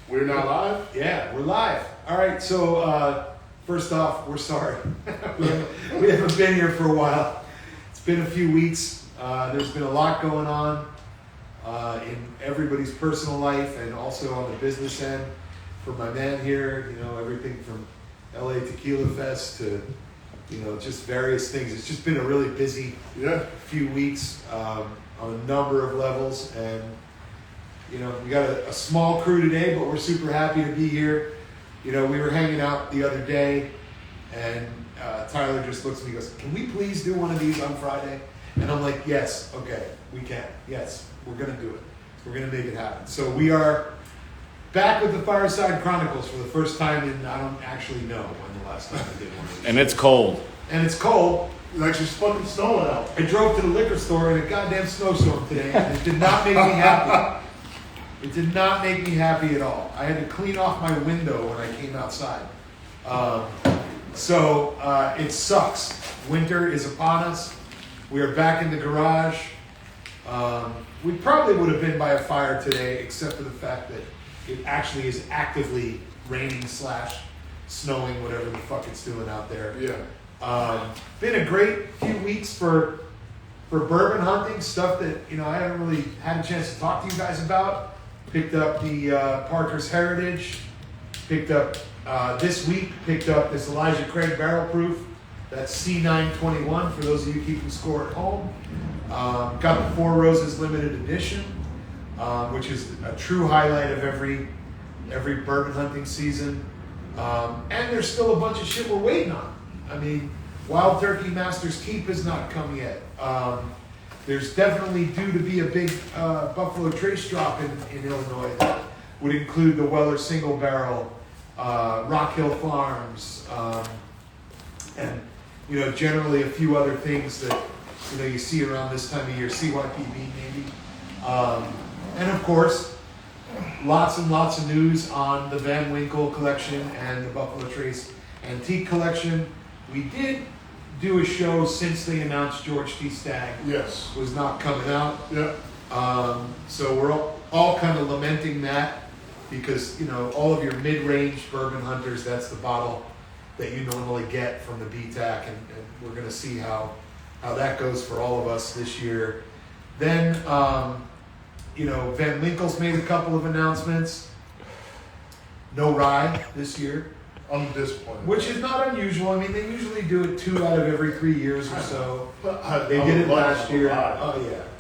We're now live? Yeah, we're live. All right, so first off, we're sorry. we haven't been here for a while. It's been a few weeks. There's been a lot going on in everybody's personal life and also on the business end. For my man here, you know, everything from LA Tequila Fest to, you know, just various things. It's just been a really busy few weeks on a number of levels. And you know, we got a small crew today, but we're super happy to be here. You know, we were hanging out the other day, and Tyler just looks at me and goes, "Can we please do one of these on Friday?" And I'm like, "Yes, okay, we can. Yes, we're going to do it. We're going to make it happen." So we are back with the Fireside Chronicles for the first time in, I don't actually know when the last time I did one of these. And it's cold. And it's cold. It's actually fucking snowing out. I drove to the liquor store in a goddamn snowstorm today, and it did not make me happy. It did not make me happy at all. I had to clean off my window when I came outside. So it sucks. Winter is upon us. We are back in the garage. We probably would have been by a fire today, except for the fact that it actually is actively raining / snowing, whatever the fuck it's doing out there. Yeah. Been a great few weeks for bourbon hunting, stuff that, you know, I haven't really had a chance to talk to you guys about. Picked up the Parker's Heritage. Picked up this week. Picked up this Elijah Craig Barrel Proof. That's C921 for those of you keeping score at home. Got the Four Roses limited edition, which is a true highlight of every bourbon hunting season. And there's still a bunch of shit we're waiting on. I mean, Wild Turkey Masters Keep has not come yet. There's definitely due to be a big Buffalo Trace drop in Illinois that would include the Weller Single Barrel, Rock Hill Farms, and, you know, generally a few other things that, you know, you see around this time of year, CYPB maybe. And of course, lots and lots of news on the Van Winkle collection and the Buffalo Trace Antique collection. We did do a show since they announced George T. Stagg was not coming out. Yeah. So we're all kind of lamenting that because, you know, all of your mid-range bourbon hunters, that's the bottle that you normally get from the BTAC, and we're going to see how that goes for all of us this year. Then, you know, Van Winkle's made a couple of announcements. No rye this year. I'm disappointed. Which is not unusual. I mean, they usually do it 2 out of every 3 years or so. But They did it last year. Rye. Oh,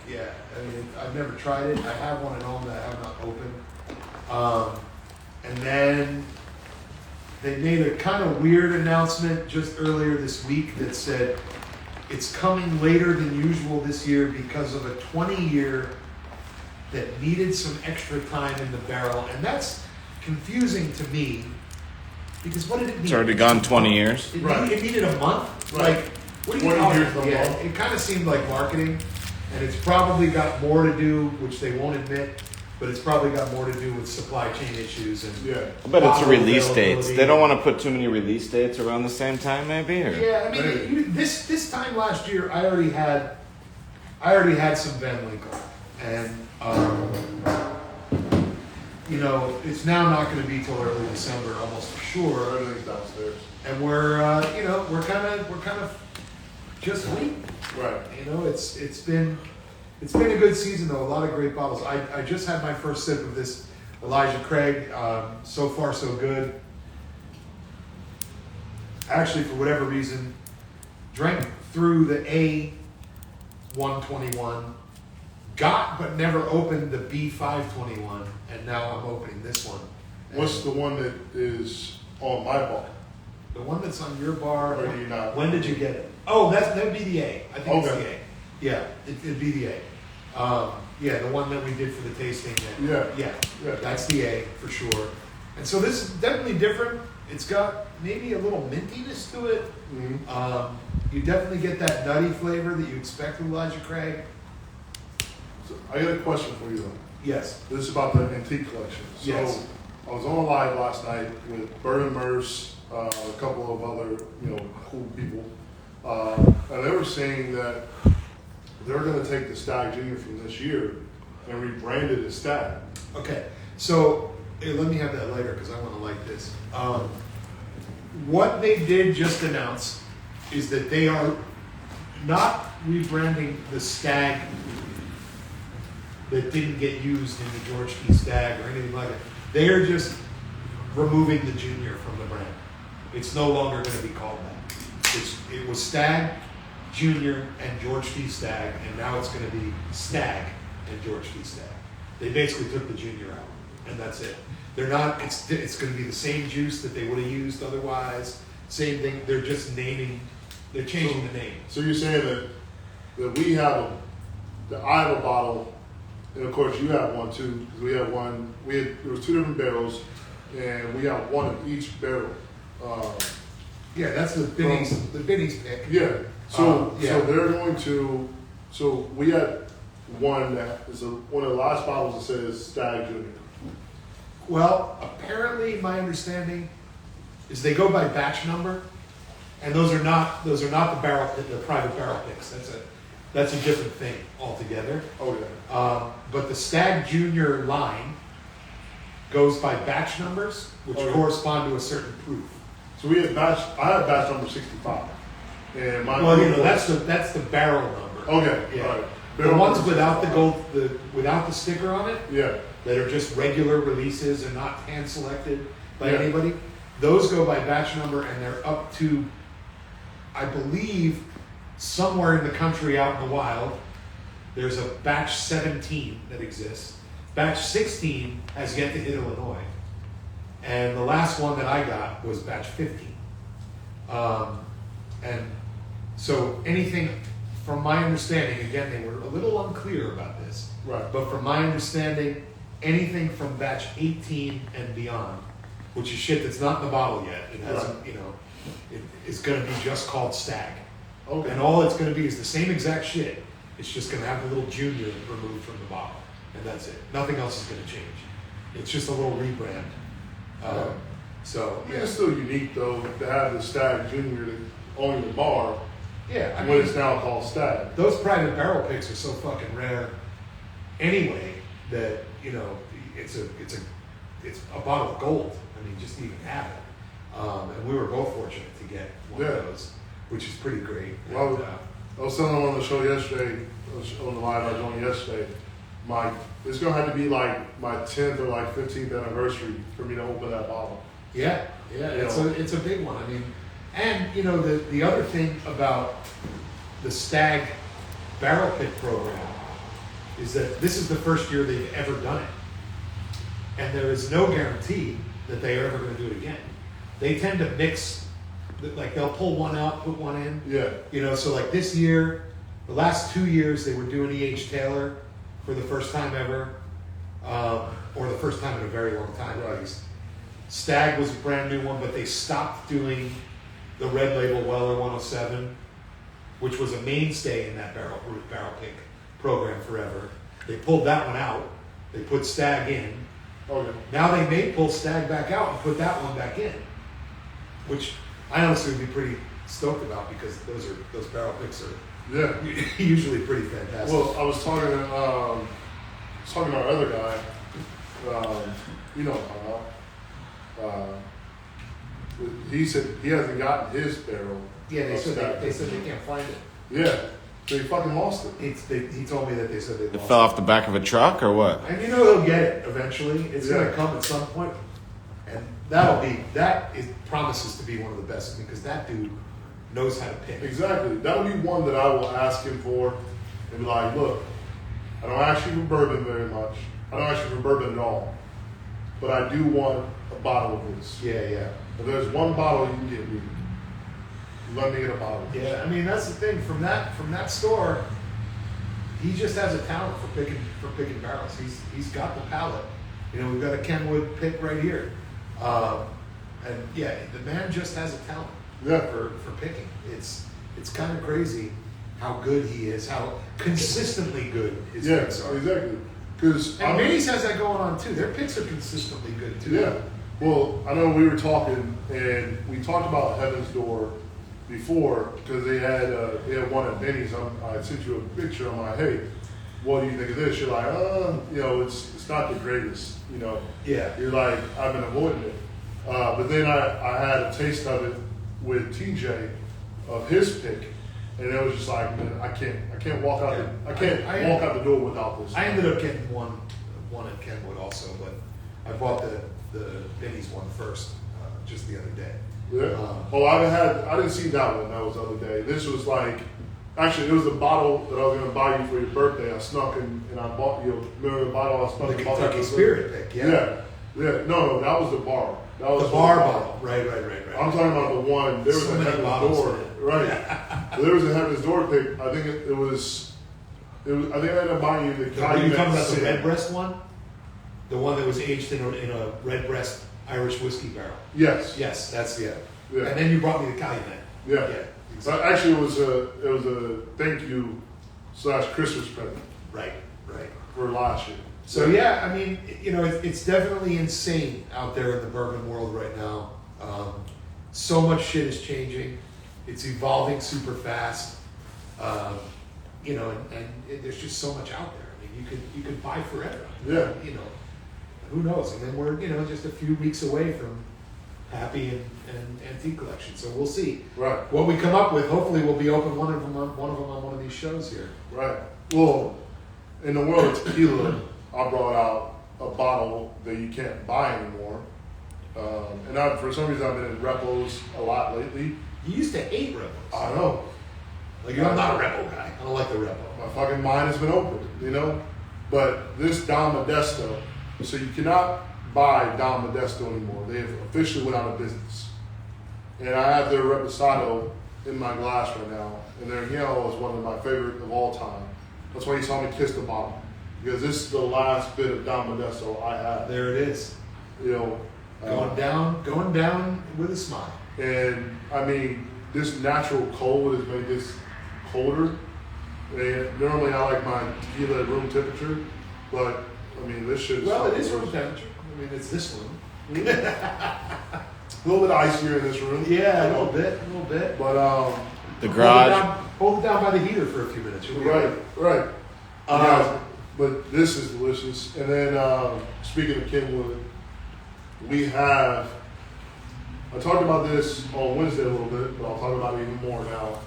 yeah. I mean, I've never tried it. I have one at home that I have not opened. And then they made a kind of weird announcement just earlier this week that said it's coming later than usual this year because of a 20-year that needed some extra time in the barrel. And that's confusing to me. Because what did it need? It's already gone 20 years. It needed a month? Right. Like, what do you 20 call years it? from now. It kind of seemed like marketing, and it's probably got more to do, which they won't admit, but it's probably got more to do with supply chain issues and I bet it's a release dates. They don't want to put too many release dates around the same time, maybe? Or? Yeah, I mean, this time last year, I already had some Van Winkle, and you know, it's now not going to be till early December, almost for sure. Everything's downstairs. And we're you know, we're kind of just waiting. Right. You know, it's been a good season though. A lot of great bottles. I just had my first sip of this Elijah Craig. So far, so good. Actually, for whatever reason, drank through the A121. Got but never opened the B521, and now I'm opening this one. What's the one that is on my bar? The one that's on your bar? Or do you not? When did you get it? Oh, that'd be the A. I think it's Okay. the A. Yeah, it'd be the A. Yeah, the one that we did for the tasting. Yeah, that's the A for sure. And so this is definitely different. It's got maybe a little mintiness to it. Mm-hmm. You definitely get that nutty flavor that you expect with Elijah Craig. So I got a question for you though. Yes. This is about the antique collection. So Yes. I was on live last night with Bert and Merce, a couple of other, you know, cool people. And they were saying that they're going to take the Stag Junior from this year and rebrand it as Stag. Okay, so Hey, let me have that later because I want to light this. What they did just announce is that they are not rebranding the Stag that didn't get used in the George T. Stag or anything like that. They are just removing the Junior from the brand. It's no longer going to be called that. It was Stag, Junior, and George T. Stag, and now it's going to be Stag and George T. Stag. They basically took the Junior out, and that's it. They're not. It's going to be the same juice that they would have used otherwise. Same thing. They're just naming. They're changing the name. So you're saying that we have I have a bottle, and of course you have one too, because we have one. There was 2 different barrels, and we have one of each barrel. Yeah, that's the Binny's pick. Yeah. So they're going to. So we had one that is one of the last bottles that says Stag Junior. Well, apparently, my understanding is they go by batch number, and those are not the private barrel picks. That's a different thing altogether. Oh yeah. But the Stag Junior line goes by batch numbers, which correspond to a certain proof. So we had I have batch number 65, and my that's the barrel number. Okay. Yeah. All right. The ones without the gold, without the sticker on it, Yeah. that are just regular releases and not hand selected by anybody, those go by batch number, and they're up to, I believe, somewhere in the country out in the wild, there's a batch 17 that exists. Batch 16 has yet to hit Illinois. And the last one that I got was batch 15. And so anything, from my understanding, again, they were a little unclear about this. Right. But from my understanding, anything from batch 18 and beyond, which is shit that's not in the bottle yet, it hasn't, it is going to be just called Stag. Okay. And all it's going to be is the same exact shit. It's just going to have the little Junior removed from the bottle. And that's it. Nothing else is going to change. It's just a little rebrand. It's still unique though to have the Stag Junior that only the bar. Yeah, when it's now called Stag. Those private barrel picks are so fucking rare anyway that it's a bottle of gold. I mean, just to even have it. And we were both fortunate to get one of those, which is pretty great. Well, And, I was telling them on the show yesterday, on the live I joined yesterday, it's gonna have to be like my 10th or like 15th anniversary for me to open that bottle. Yeah, it's a big one. I mean, and the other thing about the Stag barrel pick program is that this is the first year they've ever done it, and there is no guarantee that they are ever going to do it again. They tend to mix, like they'll pull one out, put one in. Yeah. So like this year, the last 2 years they were doing E.H. Taylor for the first time ever, or the first time in a very long time at least. Stag was a brand new one, but they stopped doing the Red Label Weller 107, which was a mainstay in that barrel pick program forever. They pulled that one out. They put Stag in. Okay. Now they may pull Stag back out and put that one back in, which I honestly would be pretty stoked about because those barrel picks are usually pretty fantastic. Well, I was talking to our other guy. He said he hasn't gotten his barrel. Yeah, they said they can't find it. Yeah, they fucking lost it. He told me that they said they lost it. It fell off the back of a truck or what? And he'll get it eventually. It's going to come at some point, and that promises to be one of the best because that dude knows how to pick. Exactly. That would be one that I will ask him for and be like, look, I don't ask you for bourbon very much. I don't ask you for bourbon at all. But I do want a bottle of this. Yeah. If there's one bottle you can get me, let me get a bottle. Yeah, I mean that's the thing. From that store, he just has a talent for picking barrels. He's got the palate. We've got a Kenwood pick right here, and the man just has a talent. For picking. It's kind of crazy how good he is, how consistently good his picks are. Exactly. And Minnie's has that going on too. Their picks are consistently good too. Yeah. Well, I know we were talking, and we talked about Heaven's Door before because they had one at Benny's. I sent you a picture. I'm like, hey, what do you think of this? You're like, it's not the greatest. Yeah. You're like, I've been avoiding it. But then I had a taste of it with TJ of his pick, and it was just like, man, I can't walk out. I can't walk out the door without this. I ended up getting one at Kenwood also, but I bought the Benny's one first just the other day. Yeah. I didn't see that one. That was the other day. This was like, actually, it was the bottle that I was going to buy you for your birthday. I snuck in and I bought you. Remember the bottle I snuck in? The Kentucky Spirit pick, yeah. Yeah. No, that was the bar. That was the bar bottle. Right. I'm talking about the one. There was so a many Heaven's Door. Right. Yeah. There was a Heaven's Door pick. I think it was. I think I ended up buying you the. Are you talking about the Redbreast one? The one that was aged in a Redbreast Irish whiskey barrel. Yes. Yes, that's Yeah. And then you brought me the Calumet. Yeah. Exactly. Actually, it was a thank you / Christmas present. Right. For last year. So yeah, I mean, it's definitely insane out there in the bourbon world right now. So much shit is changing. It's evolving super fast. And there's just so much out there. I mean, you could buy forever. Yeah. Who knows? And then we're just a few weeks away from Pappy and Antique Collection. So we'll see. Right. What we come up with. Hopefully, we'll be open one of them on one of these shows here. Right. Well, in the world of tequila, I brought out a bottle that you can't buy anymore. And for some reason, I've been in repos a lot lately. You used to hate repos. I know. Like, I'm not a repo guy. I don't like the repo. My fucking mind has been open, But this Don Modesto, so you cannot buy Don Modesto anymore. They have officially went out of business. And I have their Reposado in my glass right now. And their Yellow is one of my favorite of all time. That's why you saw me kiss the bottle. Because this is the last bit of Don Modesto I have. There it is. Going down with a smile. And I mean, this natural cold has made this colder. And normally I like my tequila at room temperature, but I mean, this shit is. Well, it is room temperature. I mean, it's this room. A little bit icier in this room. Yeah, a little bit. But the garage. Hold it down by the heater for a few minutes. Right. But this is delicious. And then speaking of Kenwood, I talked about this on Wednesday a little bit, but I'll talk about it even more now.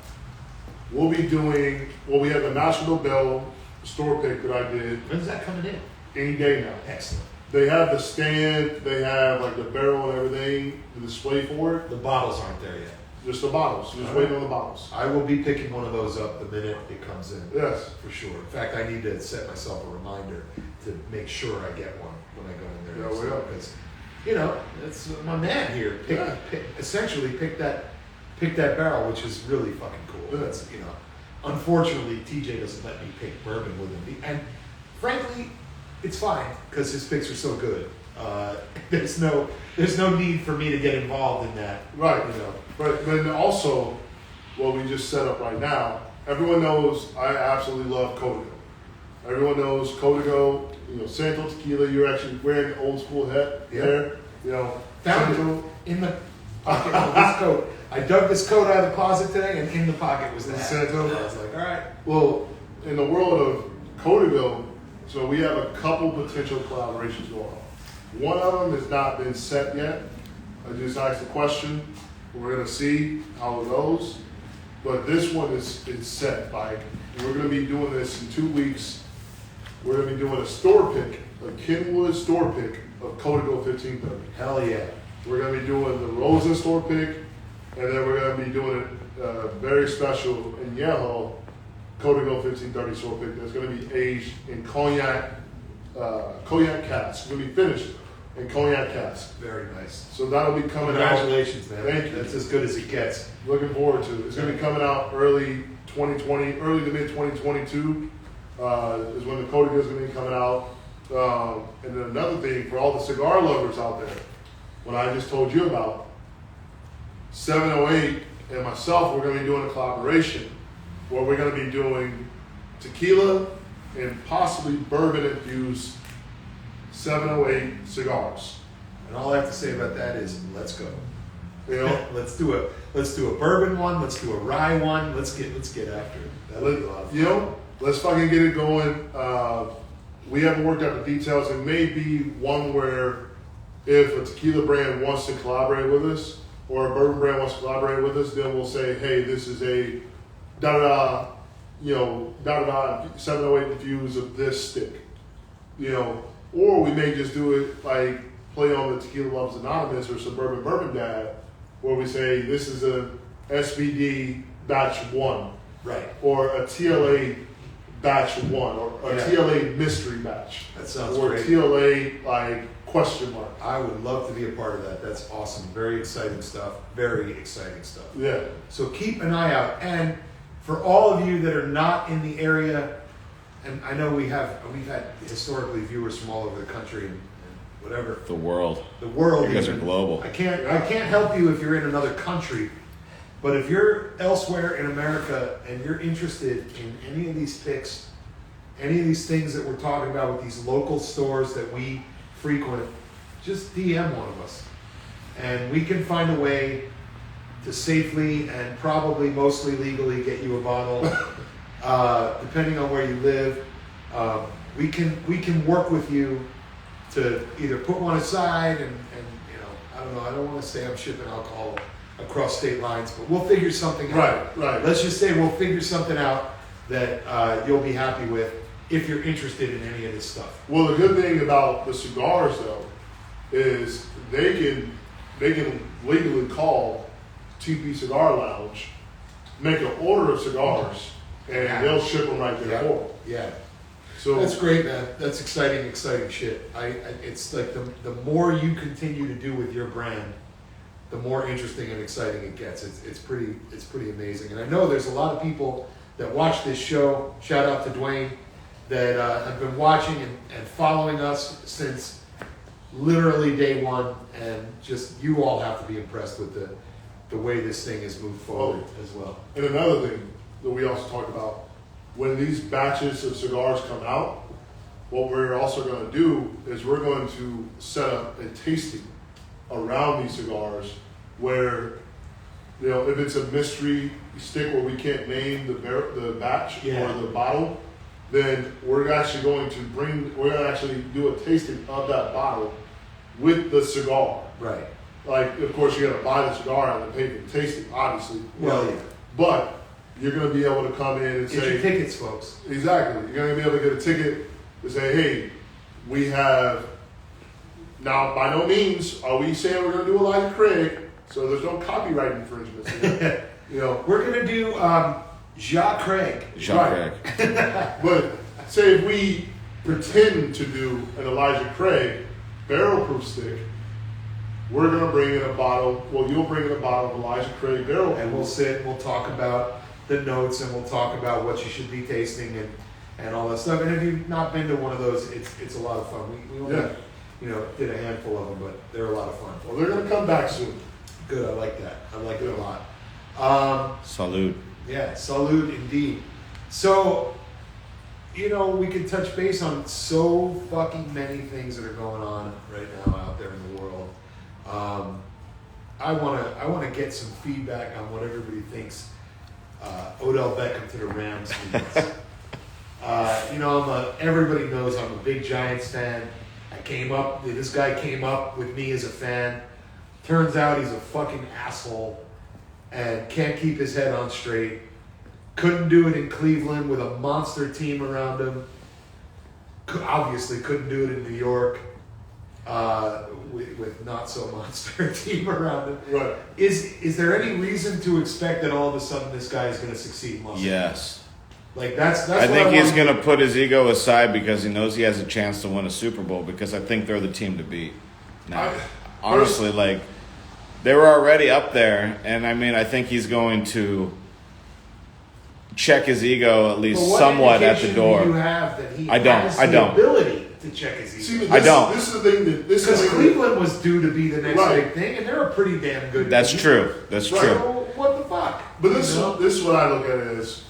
We'll be doing, we have the National Bell store pick that I did. When's that coming in? Any day now. Excellent. They have the stand, they have like the barrel and everything, the display for it. The bottles aren't there yet. Just the bottles. Just waiting on the bottles. I will be picking one of those up the minute it comes in. Yes. For sure. In fact, I need to set myself a reminder to make sure I get one when I go in there. Yeah, we are. Because, it's my man here. Essentially pick that barrel, which is really fucking cool. Yeah. That's, unfortunately, TJ doesn't let me pick bourbon with him. And frankly, it's fine because his picks are so good. There's no need for me to get involved in that. Right. But then also, what we just set up right now, everyone knows I absolutely love Codigo. Everyone knows Codigo, Santo Tequila, you're actually wearing an old school hat there. Found it in the pocket of this coat. I dug this coat out of the closet today, and in the pocket was the hat. Santo. And I was like, all right. Well, in the world of Codigo, so we have a couple potential collaborations going on. One of them has not been set yet. I just asked the question. We're going to see how it goes. But this one is set. We're going to be doing this in 2 weeks. We're going to be doing a store pick, a Kenwood store pick of Codigo 1530. Hell yeah. We're going to be doing the Rosen store pick, and then we're going to be doing a very special in yellow Codigo 1530 store pick that's going to be aged in cognac cask. It's going to be finished in cognac cask. Very nice. So that'll be coming Congratulations, out. man. Thank you. That's as good as it gets. Looking forward to it. It's going to be coming out early 2020, early to mid 2022 is when the Codigo is going to be coming out. And then another thing for all the cigar lovers out there, what I just told you about, 708 and myself, we're going to be doing a collaboration where we're going to be doing tequila and possibly bourbon infused 708 cigars. And all I have to say about that is, let's go. let's do a bourbon one. Let's do a rye one. Let's get after it. That'll be a lot of fun. let's fucking get it going. We haven't worked out the details. It may be one where if a tequila brand wants to collaborate with us or a bourbon brand wants to collaborate with us, then we'll say, hey, this is a da-da-da, 708 infused of this stick. Or we may just do it like play on the Tequila Loves Anonymous or Suburban Bourbon Dad, where we say this is a SBD batch 1. Right. Or a TLA batch 1, or a TLA mystery batch. That sounds or great. TLA like question mark. I would love to be a part of that. That's awesome. Very exciting stuff. Very exciting stuff. Yeah. So keep an eye out. And for all of you that are not in the area, and I know we've had historically viewers from all over the country and whatever. The world. The world. You guys are even. global. I can't help you if you're in another country. But if you're elsewhere in America and you're interested in any of these picks, any of these things that we're talking about with these local stores that we frequent, just DM one of us. And we can find a way to safely and probably mostly legally get you a bottle, depending on where you live. We can work with you to either put one aside and I don't know, I don't want to say I'm shipping alcohol across state lines, but we'll figure something out. Right. Let's just say we'll figure something out that you'll be happy with if you're interested in any of this stuff. Well, the good thing about the cigars though is they can legally call TP Cigar Lounge, make an order of cigars, and they'll ship them right there for them. Yeah. So That's great, man. That's exciting shit. It's like the more you continue to do with your brand, the more interesting and exciting it gets. It's pretty amazing. And I know there's a lot of people that watch this show. Shout out to Dwayne that have been watching and following us since literally day one. And just you all have to be impressed with the way this thing has moved forward as well. And another thing that we also talked about, when these batches of cigars come out, what we're also going to do is we're going to set up a tasting around these cigars where, if it's a mystery stick where we can't name the batch or the bottle, then we're actually going to do a tasting of that bottle with the cigar. Right. Like, of course, you got to buy the cigar and pay for the tasting, obviously. Well, yeah. But you're going to be able to come in and Get say... your tickets, folks. Exactly. You're going to be able to get a ticket to say, hey, we have... Now, by no means are we saying we're going to do Elijah Craig, so there's no copyright infringements here. We're going to do Jacques Craig. Craig. But say if we pretend to do an Elijah Craig barrel proof stick, we're going to bring in a bottle. Well, you'll bring in a bottle of Elijah Craig barrel proof. And we'll sit and we'll talk about the notes and we'll talk about what you should be tasting and all that stuff. And if you've not been to one of those, it's a lot of fun. We only did a handful of them, but they're a lot of fun. Well, they're going to come back soon. Good, I like that. I like it a lot. Salute. Yeah, salute indeed. So, we could touch base on so fucking many things that are going on right now out there in the world. I want to get some feedback on what everybody thinks Odell Beckham to the Rams means. Everybody knows I'm a big Giants fan. This guy came up with me as a fan. Turns out he's a fucking asshole and can't keep his head on straight. Couldn't do it in Cleveland with a monster team around him. Obviously couldn't do it in New York with not so monster team around him. Right. Is there any reason to expect that all of a sudden this guy is going to succeed in Los Angeles? Yes. Like that's I think he's going to put his ego aside because he knows he has a chance to win a Super Bowl because I think they're the team to beat. Now, honestly, they were already up there, and I think he's going to check his ego at least somewhat at the door. Do you have that he I has the don't. ability to check his ego? I don't. This is the thing Because Cleveland was due to be the next Right. big thing, and they're a pretty damn good That's team. true. That's Right. true. So what the fuck? But this is what I look at it as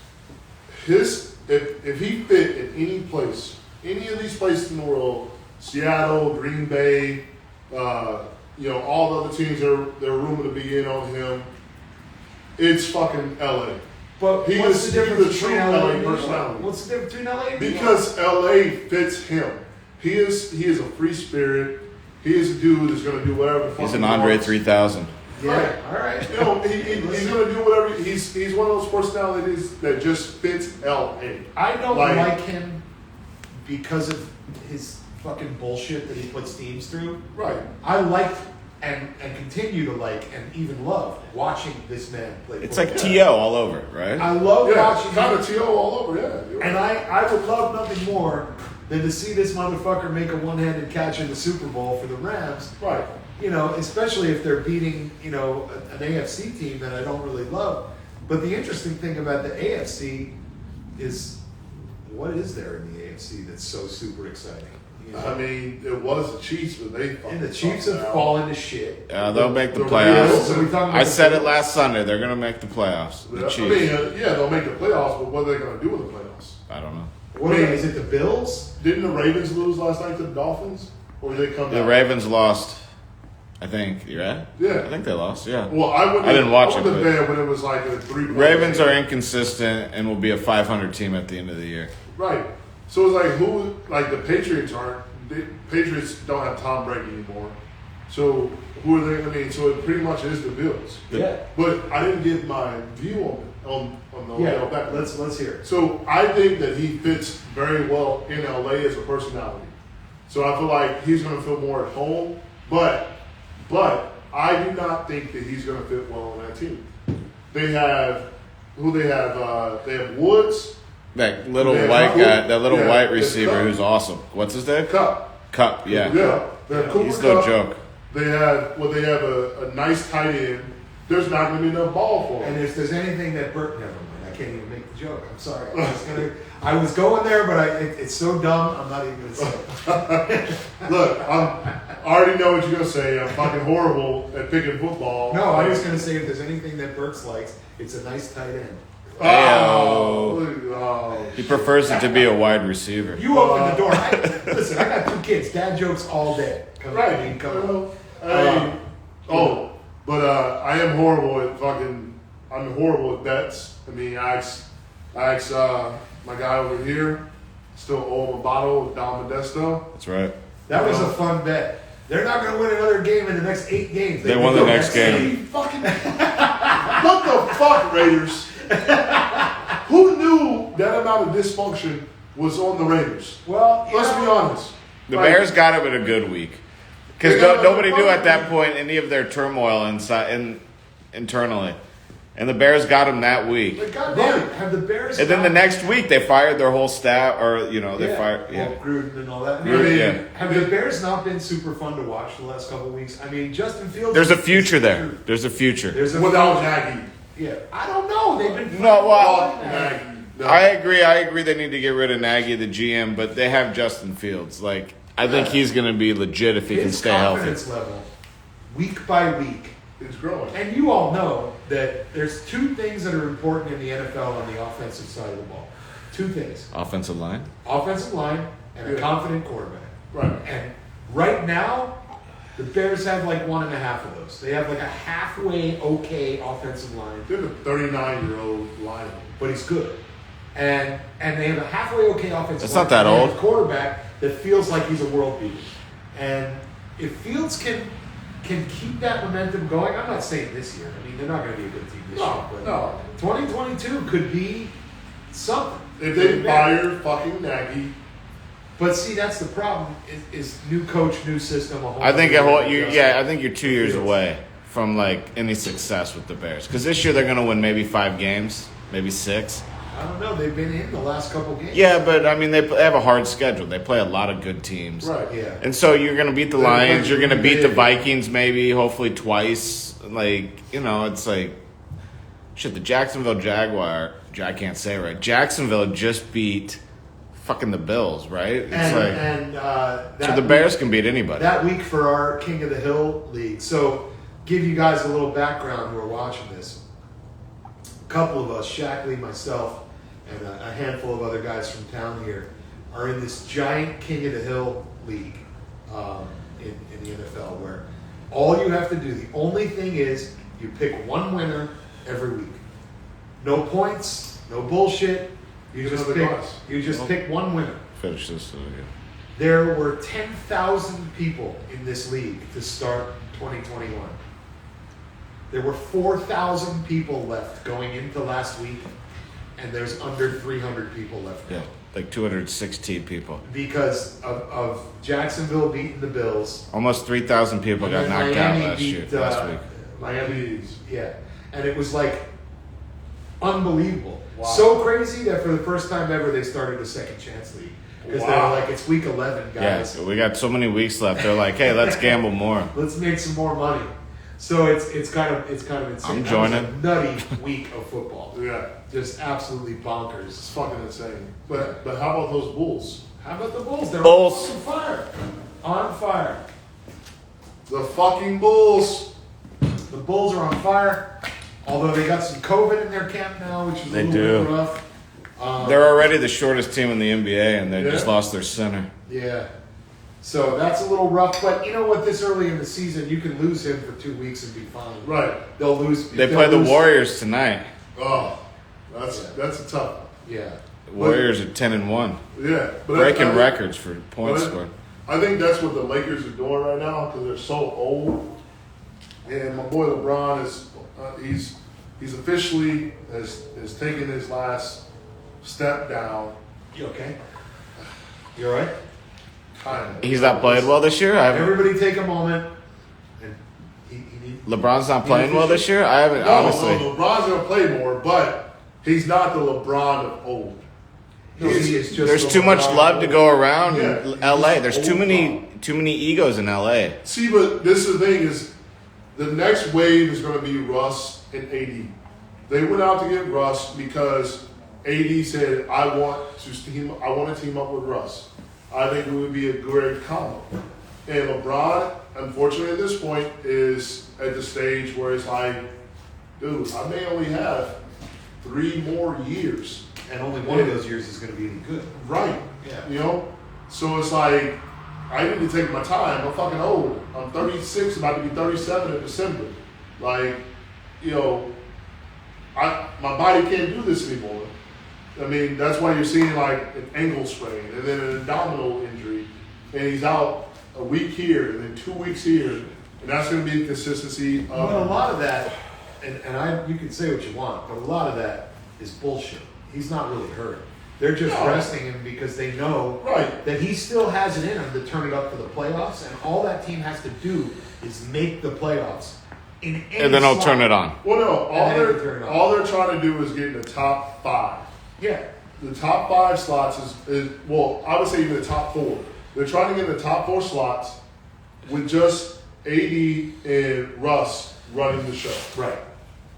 if he fit in any place, any of these places in the world, Seattle, Green Bay, all the other teams they're rumored to be in on him. It's fucking LA. But He what's is the difference true between LA LA and New York? personality. What's the difference between LA and New York? Because LA fits him. He is a free spirit. He is a dude that's gonna do whatever the fuck He's he an Andre wants. 3000. Yeah, all right. You know, he's gonna do whatever. He's one of those personalities that just fits LA. I don't like him because of his fucking bullshit that he puts teams through. Right. I liked and continue to like and even love watching this man play. It's football. like T.O. all over, right? I love watching kind him. of T.O. all over. Yeah. You're And right. I would love nothing more than to see this motherfucker make a one-handed catch in the Super Bowl for the Rams. Right. You know, especially if they're beating, you know, an AFC team that I don't really love. But the interesting thing about the AFC is what is there in the AFC that's so super exciting? You know? I mean, it was the Chiefs, but they And the Chiefs have fallen to shit. They'll make the the playoffs. Bills, are we talking about I the said it Bills? last Sunday. They're going to make the playoffs. The I Chiefs. mean, they'll make the playoffs, but what are they going to do in the playoffs? I don't know. What is it, the Bills? Didn't the Ravens lose last night to the Dolphins? Or did they come The down? Ravens lost. I think. You right? Yeah. I think they lost. Yeah. Well, I didn't watch I it, wouldn't but- have been when it was like a 3-point Ravens game. are inconsistent and will be a 500 team at the end of the year. Right. So it's like who? Like the Patriots aren't. The Patriots don't have Tom Brady anymore. So who are they? I mean, so it pretty much is the Bills. Yeah. But I didn't give my view on the Yeah, Odell Beckham. let's hear it. So I think that he fits very well in LA as a personality. So I feel like he's going to feel more at home. But I do not think that he's going to fit well on that team. They have who they have. They have Woods, That little Yeah, white Cooper. guy, that little Yeah, white it's receiver Cup. who's awesome. What's his name? Cup. Cup, yeah. Yeah, they have Cooper He's no Kupp. joke. They have a nice tight end. There's not going to be enough ball for And him. if there's anything that never mind, I can't even make the joke. I'm sorry. I was going there, but it's so dumb. I'm not even going to say it. Look, I already know what you're going to say. I'm fucking horrible at picking football. No, I was going to say if there's anything that Burks likes, it's a nice tight end. Oh. He prefers it to be a wide receiver. You open the door. Listen, I got 2 kids. Dad jokes all day. Come Right. on, come on. But I am horrible at fucking. I'm horrible at bets. I mean, I asked my guy over here. Still owe him a bottle of Don Modesto. That's right. That was a fun bet. They're not going to win another game in the next 8 games. They won the next game. Fucking what the fuck, Raiders? Who knew that amount of dysfunction was on the Raiders? Well, you Let's know, be honest. The Like, Bears got him in a good week. Because They got nobody him knew in a at that fun point any of their turmoil internally. And the Bears got him that week. But goddamn, have the Bears? And then the not- next week they fired their whole staff, or they fired. Well, Yeah, Gruden and all that. Gruden, yeah. Have the Bears not been super fun to watch the last couple of weeks? I mean, Justin Fields. there's a future there. There's a future. There's a without Nagy. Yeah, I don't know. They've been No, well, Fuck Nagy. No. I agree. They need to get rid of Nagy, the GM, but they have Justin Fields. Like, I think he's going to be legit if he can his stay healthy. confidence level, week by week. It's growing. And you all know that there's 2 things that are important in the NFL on the offensive side of the ball. 2 things: Offensive line. offensive line and a Yeah. confident quarterback. Right. And right now, the Bears have like 1.5 of those. They have like a halfway okay offensive line, They're the 39-year-old lineman. but he's good. And they have a halfway okay offensive That's line. not that and they have old. a quarterback that feels like he's a world beater. And if Fields can keep that momentum going, I'm not saying this year. I mean, they're not going to be a good team this year. But No. 2022 could be something. If they fire fucking Nagy, But see, that's the problem. Is new coach, new system. A whole I think other I think you're 2 years away from like any success with the Bears. Because this year they're going to win maybe 5 games, maybe 6. I don't know. They've been in the last couple games. Yeah, but I mean they have a hard schedule. They play a lot of good teams. right? Yeah. And so you're going to beat the They're Lions. playing You're going to Green beat Bay. the Vikings maybe, hopefully twice. Like, it's like, shit, the Jacksonville I can't say it right. Jacksonville just beat fucking the Bills, right? It's so the Bears can beat anybody. That week for our King of the Hill League. So give you guys a little background who are watching this. A couple of us, Shackley, myself, and a handful of other guys from town here are in this giant King of the Hill League in the NFL where all you have to do, the only thing is you pick one winner every week. No points, no bullshit. You just pick one winner. Finish this. There were 10,000 people in this league to start 2021. There were 4,000 people left going into last week, and there's under 300 people left now. Yeah, like 216 people. Because of Jacksonville beating the Bills. Almost 3,000 people got knocked out last week. Miami, yeah. And it was like unbelievable. Wow. So crazy that for the first time ever, they started a second chance league. Because they were like, it's week 11, guys. Yeah, we got so many weeks left. They're like, hey, let's gamble more. Let's make some more money. So it's kind of insane. I'm joining. That was a nutty week of football. Yeah. Just absolutely bonkers. It's fucking insane. But how about those Bulls? How about the Bulls? They're Bulls. on fire. On fire. The fucking Bulls. The Bulls are on fire. Although they got some COVID in their camp now, which is a little bit rough. They're already the shortest team in the NBA, and they just lost their center. Yeah. So that's a little rough. But you know what? This early in the season, you can lose him for 2 weeks and be fine. Right. They'll lose. They play the Warriors tonight. Oh, that's a tough one. Yeah. The Warriors are 10-1. Yeah. But Breaking records for points but scored. I think that's what the Lakers are doing right now because they're so old. And my boy LeBron is he's officially has taken his last step down. You okay? You all right? Kind of. He's not playing well this year? Everybody take a moment. And LeBron's not playing well this year? I haven't, honestly. No, LeBron's going to play more, but he's not the LeBron of old. There's too much love to go around in LA. There's too many egos in LA. See, but this is the thing is the next wave is going to be Russ and AD. They went out to get Russ because AD said, I want to team up with Russ. I think it would be a great combo. And LeBron, unfortunately at this point, is at the stage where it's like, dude, I may only have 3 more years. And only one of those years is going to be any good. Right. Yeah. You know? So it's like, I need to take my time. I'm fucking old. I'm 36, about to be 37 in December. Like, you know, my body can't do this anymore. I mean, that's why you're seeing like an ankle sprain and then an abdominal injury. And he's out a week here and then 2 weeks here. And that's going to be the consistency of... But a lot of that, and you can say what you want, but a lot of that is bullshit. He's not really hurt. They're just resting him because they know that he still has it in him to turn it up for the playoffs, and all that team has to do is make the playoffs. And then I'll turn it on. Well, no, all they're trying to do is get in the top 5. Yeah. The top 5 slots is well, I would say even the top 4. They're trying to get in the top 4 slots with just AD and Russ running the show. Right.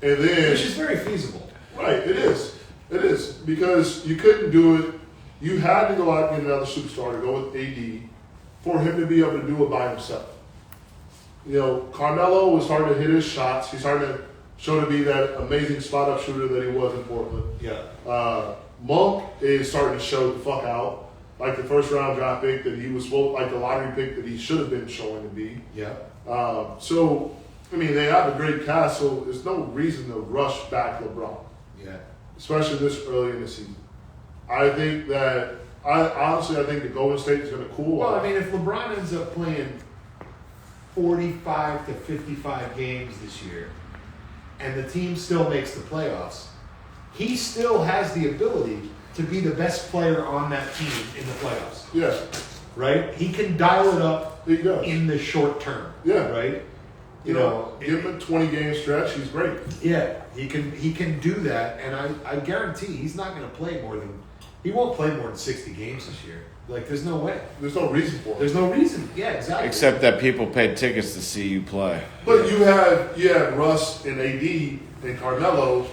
And then... Which is very feasible. Right, it is. It is. Because you couldn't do it. You had to go out and get another superstar to go with AD for him to be able to do it by himself. You know, Carmelo was starting to hit his shots. He's starting to show to be that amazing spot-up shooter that he was in Portland. Yeah. Monk is starting to show the fuck out. Like the first-round draft pick that he was, like the lottery pick that he should have been showing to be. Yeah. So, I mean, they have a great cast, so there's no reason to rush back LeBron. Yeah. Especially this early in the season. I think that, I think the Golden State is going to cool Well, off. I mean, if LeBron ends up playing 45 to 55 games this year, and the team still makes the playoffs, he still has the ability to be the best player on that team in the playoffs. Yeah. Right? He can dial it up He does. in the short term. Yeah. Right? You know, give him a 20-game stretch, he's great. Yeah, he can do that, and I guarantee he's not going to play he won't play more than 60 games this year. Like, there's no way. There's no reason for it. There's no reason. Yeah, exactly. Except that people paid tickets to see you play. But you had Russ and AD and Carmelo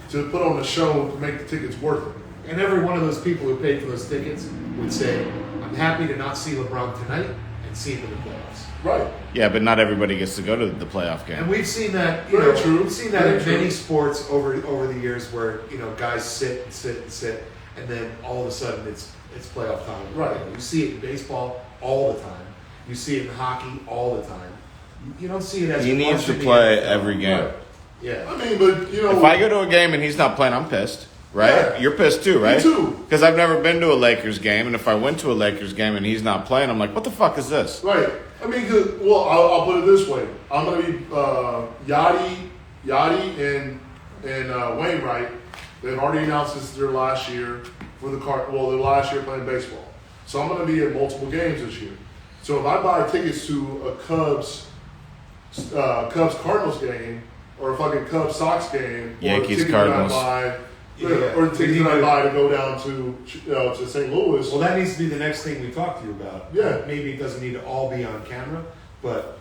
to put on a show to make the tickets worth it. And every one of those people who paid for those tickets would say, I'm happy to not see LeBron tonight and see him in the playoffs. Right. Yeah, but not everybody gets to go to the playoff game. And we've seen that, Very true. We've seen that Very in true. many sports over the years where, guys sit and sit and sit, and then all of a sudden it's playoff time. Right. You see it in baseball all the time. You see it in hockey all the time. You don't see it as He much needs to in the play NFL. every game. Right. Yeah. I mean, but you know, If I go to a game and he's not playing, I'm pissed. Right? Yeah. You're pissed too, right? Me too. Because I've never been to a Lakers game, and if I went to a Lakers game and he's not playing, I'm like, what the fuck is this? right? I mean, well, I'll put it this way: I'm gonna be Yachty and Wainwright. They've already announced this is their last year for the their last year playing baseball. So I'm gonna be at multiple games this year. So if I buy tickets to a Cubs Cardinals game or a fucking Cubs Sox game, Yankees, or a ticket Cardinals. that I buy, Yeah. or the tickets that I buy to go down to St. Louis. Well, that needs to be the next thing we talk to you about. Yeah. Maybe it doesn't need to all be on camera, but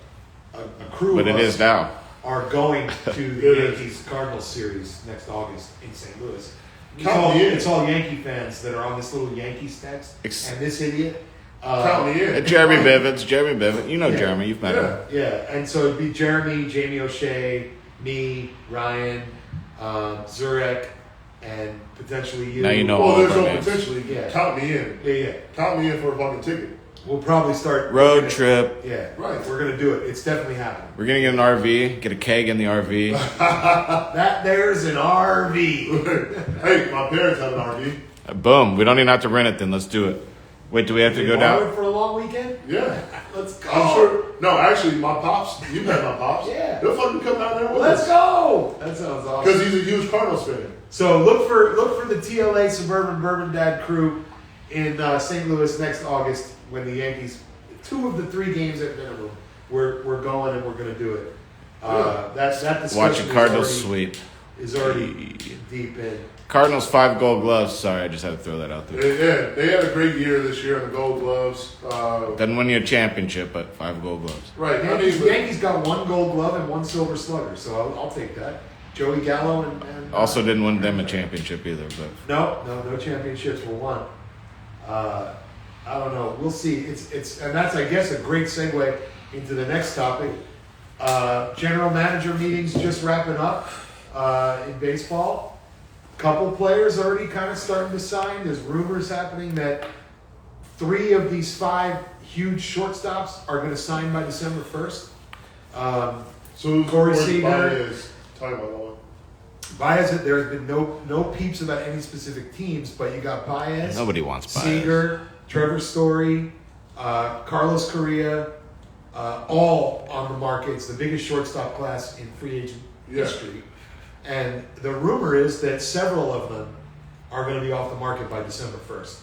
a crew But of it us is now. are going to It the is. Yankees Cardinals series next August in St. Louis. Count me in. It's all Yankee fans that are on this little Yankees text, and this idiot. Count me in. Jeremy Bivens. You know Yeah. Jeremy. You've met him. Yeah, and so it'd be Jeremy, Jamie O'Shea, me, Ryan, Zurek, and potentially you. Now you know Well, all there's of our no names. potentially. Yeah. Count me in. Yeah. Count me in for a fucking ticket. We'll probably start Road trip. Yeah, Right. We're gonna do it. It's definitely happening. We're gonna get an RV, get a keg in the RV. That there's an RV. Hey, my parents have an RV. Boom. We don't even have to rent it then. Let's do it. Wait, do we have to go Borrow down? it for a long weekend. Yeah. Let's go. I'm sure. No, actually, my pops. You've met my pops. Yeah. They'll fucking come down there with Let's us. go. That sounds awesome. Because he's a huge Cardinals fan. So look for the TLA Suburban Bourbon Dad crew in St. Louis next August when the Yankees, 2 of the 3 games at minimum, we're going and we're going to do it. That discussion Watch a Cardinals is sweep. already deep in. Cardinals 5 gold gloves. Sorry, I just had to throw that out there. Yeah, they had a great year this year in the Gold Gloves. Doesn't win you a championship, but 5 gold gloves. Right. The Yankees got 1 Gold Glove and 1 Silver Slugger, so I'll take that. Joey Gallo and Also didn't win them a championship either, but no championships were won. I don't know. We'll see. It's and that's I guess a great segue into the next topic. General manager meetings just wrapping up in baseball. Couple players already kind of starting to sign. There's rumors happening that 3 of these 5 huge shortstops are going to sign by December 1st. So Corey where's Seager. Baez? Talk about that one. Baez, there's been no peeps about any specific teams, but you got Baez, nobody wants Baez. Seager, Trevor Story, Carlos Correa, all on the market. It's the biggest shortstop class in free agent history. And the rumor is that several of them are going to be off the market by December 1st.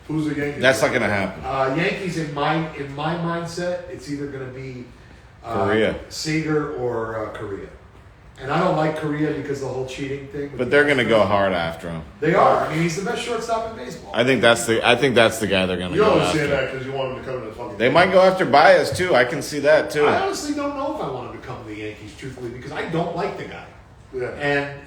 Who's the Yankees? that's not going to happen. Yankees, in my mindset, it's either going to be Correa. Seager or Correa. And I don't like Correa because of the whole cheating thing. with But the they're going to go Astros. hard after him. They are. I mean, he's the best shortstop in baseball. I think that's the guy they're going to You go understand after. that because you want him to come to the fucking. They might go after Baez too. I can see that too. I honestly don't know if I want him to come to the Yankees, truthfully, because I don't like the guy. Yeah. And,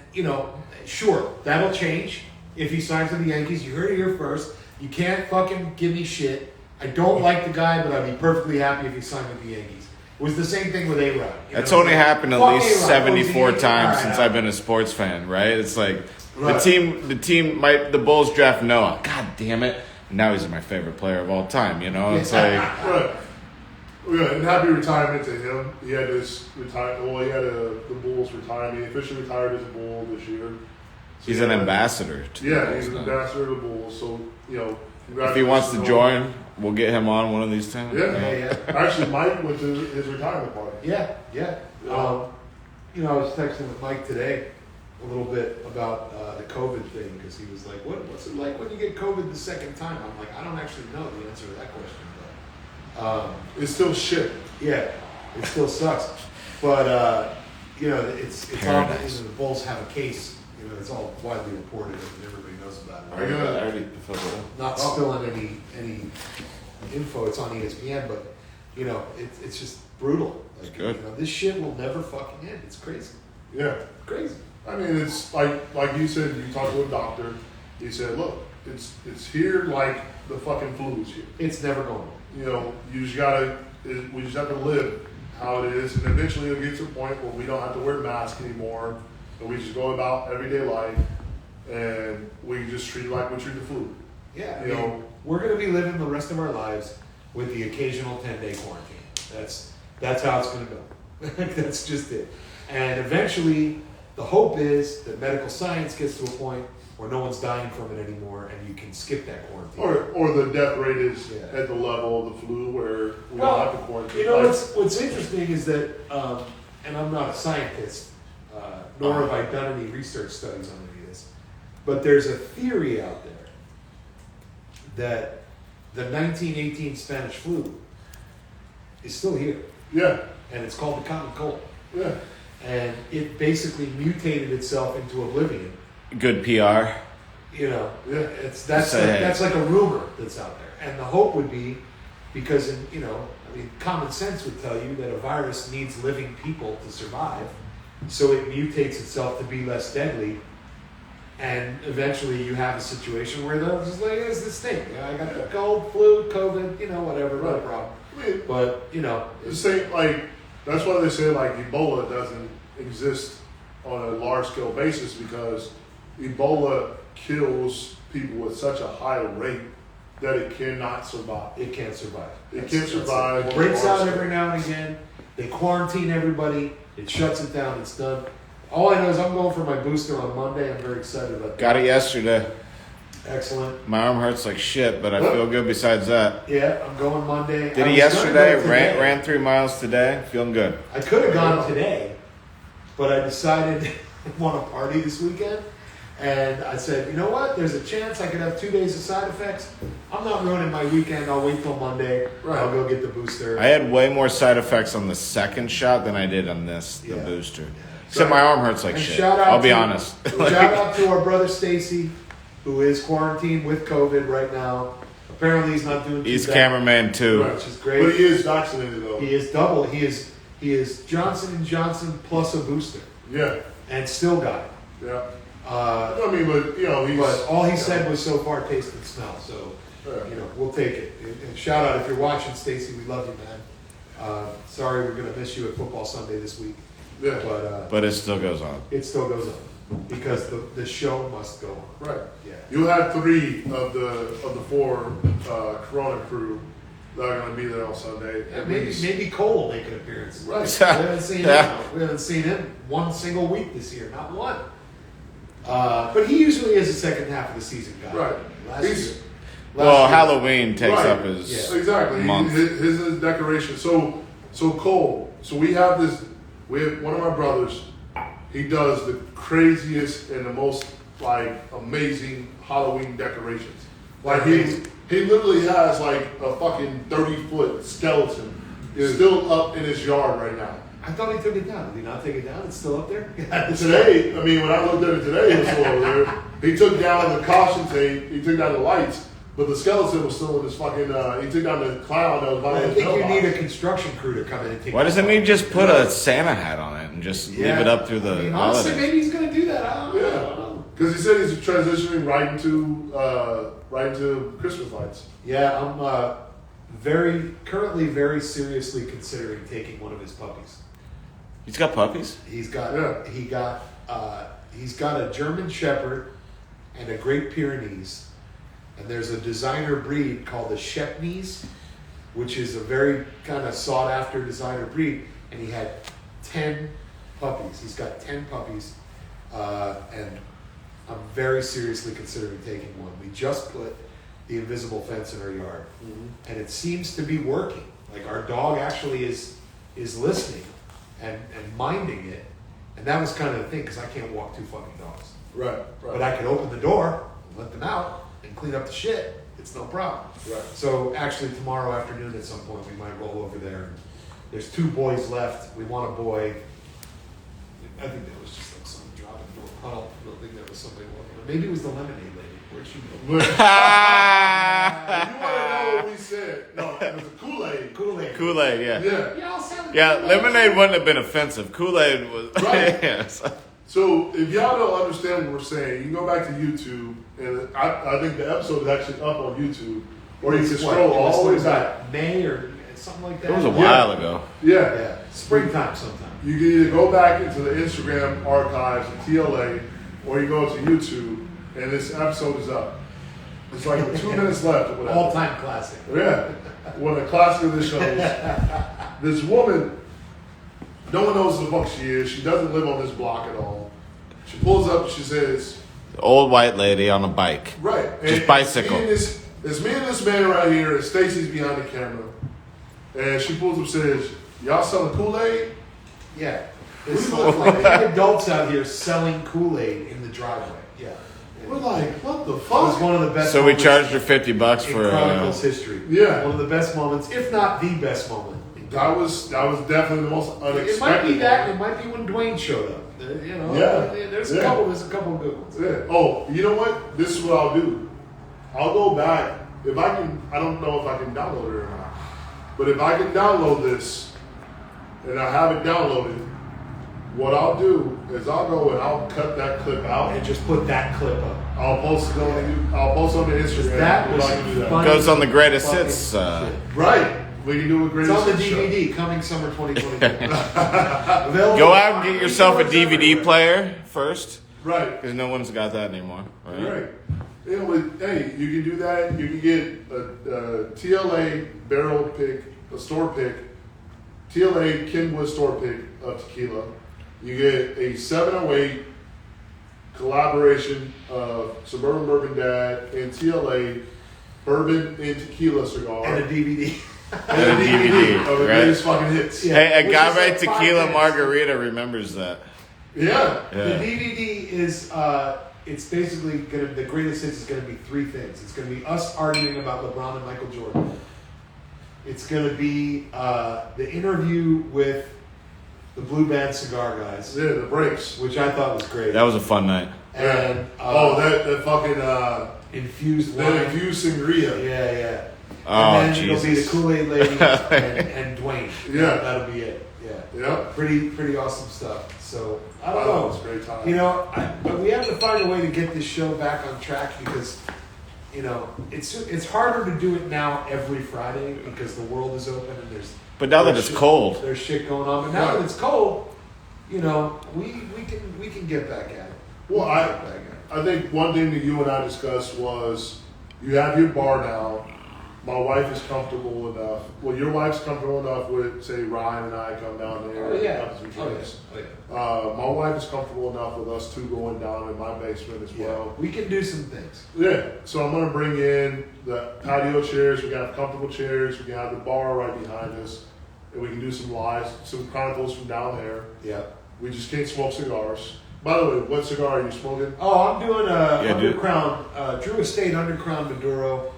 sure, that'll change if he signs with the Yankees. You heard it here first. You can't fucking give me shit. I don't like the guy, but I'd be perfectly happy if he signed with the Yankees. It was the same thing with A-Rod. That's only happened at Fuck least A-Rod. 74 Oh, he's a times Yankee? since All I've been a sports fan, right? It's like Right. the Bulls draft Noah. God damn it. Now he's my favorite player of all time, It's like Right. Yeah, and happy retirement to him. He had his retire. Well, he had the Bulls retirement. He officially retired as a Bull this year. So he's an ambassador to the Yeah, Bulls he's an now. ambassador of the Bulls. So If he wants to congratulations join, we'll get him on one of these times. Yeah. Actually, Mike went to his retirement party. Yeah. I was texting with Mike today a little bit about the COVID thing because he was like, what's it like when you get COVID the second time? I'm like, I don't actually know the answer to that question. But, It's still shit. yeah, it still sucks. But, it's Paradise. obvious the Bulls have a case. It's all widely reported and everybody knows about it. I already filled it up. Not spilling any info. It's on ESPN, but it's just brutal. Like, Good. this shit will never fucking end. It's crazy. Yeah. Crazy. I mean, it's like you said. You talked to a doctor. He said, "Look, it's here like the fucking flu is here. It's never going. You just gotta. We just have to live how it is, and eventually it'll get to a point where we don't have to wear masks anymore, and we just go about everyday life, and we can just treat it like we treat the flu. Yeah. I mean, we're gonna be living the rest of our lives with the occasional 10-day quarantine. That's how it's gonna go. That's just it. And eventually, the hope is that medical science gets to a point where no one's dying from it anymore, and you can skip that quarantine. Or the death rate is at the level of the flu where we don't have to quarantine. You know, what's interesting is that, and I'm not a scientist, nor have I done any research studies on any of this, but there's a theory out there that the 1918 Spanish flu is still here. Yeah. And it's called the common cold. Yeah. And it basically mutated itself into oblivion. Good PR. You know, Yeah. that's like a rumor that's out there. And the hope would be, because, common sense would tell you that a virus needs living people to survive, so it mutates itself to be less deadly. And eventually you have a situation where they'll just like, here's this thing. I got the cold, flu, COVID, whatever, no problem. But, the same, that's why they say, Ebola doesn't exist on a large scale basis, because Ebola kills people with such a high rate that it cannot survive. It can't survive. It can't survive. It breaks out every now and again. They quarantine everybody. It shuts it down. It's done. All I know is I'm going for my booster on Monday. I'm very excited about that. Got it yesterday. Excellent. My arm hurts like shit, but I feel good besides that. Yeah, I'm going Monday. Did he yesterday? Ran 3 miles today. Feeling good. I could have gone today, but I decided I want to party this weekend. And I said, you know what? There's a chance I could have 2 days of side effects. I'm not ruining my weekend. I'll wait till Monday. Right. I'll go get the booster. I had way more side effects on the second shot than I did on the booster. Yeah. Except my arm hurts like shit. I'll be honest. Shout out to our brother Stacy, who is quarantined with COVID right now. Apparently he's not doing too He's bad. cameraman too. Right. Which is great. But he is vaccinated though. He is double. He is Johnson & Johnson plus a booster. Yeah. And still got it. Yeah. He's... But all he said was so far taste and smell. So, we'll take it. And shout out if you're watching, Stacy. We love you, man. Sorry we're going to miss you at Football Sunday this week. Yeah. But it still goes on. It still goes on because the show must go on. Right. Yeah. You'll have 3 of the 4 Corona crew that are going to be there on Sunday. Yeah, maybe Cole will make an appearance. Right. We haven't seen him one single week this year, not one. But he usually is the second half of the season guy. Right. Last year, Halloween takes up his exactly month. His decoration. So Cole. So we have one of my brothers. He does the craziest and the most amazing Halloween decorations. He literally has a fucking 30-foot skeleton still up in his yard right now. I thought he took it down. Did he not take it down? It's still up there? Today, when I looked at it today, it was still over there. He took down the caution tape, he took down the lights, but the skeleton was still in his fucking, he took down the clown that was behind I his think you mailbox. need a construction crew to come in and take Why doesn't he just put a Santa hat on it and just leave it up through the honestly, holidays? maybe he's going to do that. I don't know. Because he said he's transitioning right into Christmas lights. Yeah, I'm currently very seriously considering taking one of his puppies. He's got puppies? He's got a German Shepherd and a Great Pyrenees, and there's a designer breed called the Shepnese, which is a very kind of sought after designer breed, and he had 10 puppies. He's got 10 puppies, and I'm very seriously considering taking one. We just put the invisible fence in our yard, and it seems to be working. Our dog actually is listening and minding it, and that was kind of the thing, because I can't walk 2 fucking dogs. Right. But I could open the door, let them out, and clean up the shit. It's no problem. Right. So actually tomorrow afternoon at some point we might roll over there. There's 2 boys left. We want a boy. I think that was just some dropping into a puddle. I don't think that was somebody walking. Maybe it was the lemonade lady. Where'd she go? You want to know what we said? No, it was a Kool-Aid. Kool-Aid, yeah. Yeah. Lemonade wouldn't have been offensive. Kool-Aid was... Right. Yes. So if y'all don't understand what we're saying, you can go back to YouTube, and I think the episode is actually up on YouTube, or you can scroll all the way back. May or something like that. It was a while ago. Yeah. Springtime sometime. You can either go back into the Instagram archives of TLA, or you go to YouTube, and this episode is up. It's 2 minutes left or whatever. All-time classic. Yeah. One of the classics of the shows. This woman, no one knows who the fuck she is. She doesn't live on this block at all. She pulls up. She says, Old white lady on a bike. right. Just bicycle. It's me and this man right here, and Stacy's behind the camera. And she pulls up and says, y'all selling Kool-Aid? Yeah. It's like adults out here selling Kool-Aid in the driveway. Yeah. We're like, what the It was fuck? one of the best So we moments charged her $50 in for. Chronicles history. Yeah. One of the best moments, if not the best moment. That was definitely the most unexpected. It might be that. one. It might be when Dwayne showed up. You know, Yeah. There's a Yeah. couple. There's a couple of good ones. Yeah. Oh, you know what? This is what I'll do. I'll go back. If I can, I don't know if I can download it or not. But if I can download this and I have it downloaded, what I'll do is I'll go and I'll cut that clip out. And just put that clip up. I'll post it on the Instagram. That if was I can do that. funny. Goes on the greatest Fucking hits. shit. Right. We can do a great It's on the show. DVD coming summer 2022. Available. Go out and get yourself a DVD player first, Right. because no one's got that anymore. Right? Right. You know, hey, you can do that. You can get a TLA barrel pick, a store pick, TLA Kenwood store pick of tequila. You get a 708 collaboration of Suburban Bourbon Dad and TLA bourbon and tequila cigar. And a DVD. And a DVD of the right? greatest fucking hits. Yeah. Hey, a Which guy is by like 5 Tequila minutes. Margarita remembers that. Yeah. The Yeah. DVD is it's basically gonna the greatest hits is gonna be 3 things. It's gonna be us arguing about LeBron and Michael Jordan. It's gonna be the interview with the Blue Band Cigar guys, Yeah, the breaks. which I thought was great. That was a fun night. And that fucking infused wine. the infused sangria. Yeah. Oh, and then it'll be the Jesus. Kool-Aid lady and Dwayne. Yeah. That'll be it. Yeah. Yeah. Pretty awesome stuff. So I don't Wow, know. it was a great time. You know, but we have to find a way to get this show back on track because, you know, it's harder to do it now every Friday because the world is open and there's. But now that there's it's shit- cold. there's shit going on. But now Right. that it's cold, you know, we can get back at it. Well, We can get back at it. I think one thing that you and I discussed was you have your bar now. My wife is comfortable enough. Well, your wife's comfortable enough with, say, Ryan and I come down there Oh and yeah. have some Oh drinks. yeah. My wife is comfortable enough with us two going down in my basement as Yeah. well. We can do some things. Yeah, so I'm gonna bring in the patio chairs. We got comfortable chairs. We can have the bar right behind us, and we can do some lives, some chronicles from down there. Yeah. We just can't smoke cigars. By the way, what cigar are you smoking? Oh, I'm doing a Yeah, dude. Undercrown, Drew Estate Undercrown Maduro.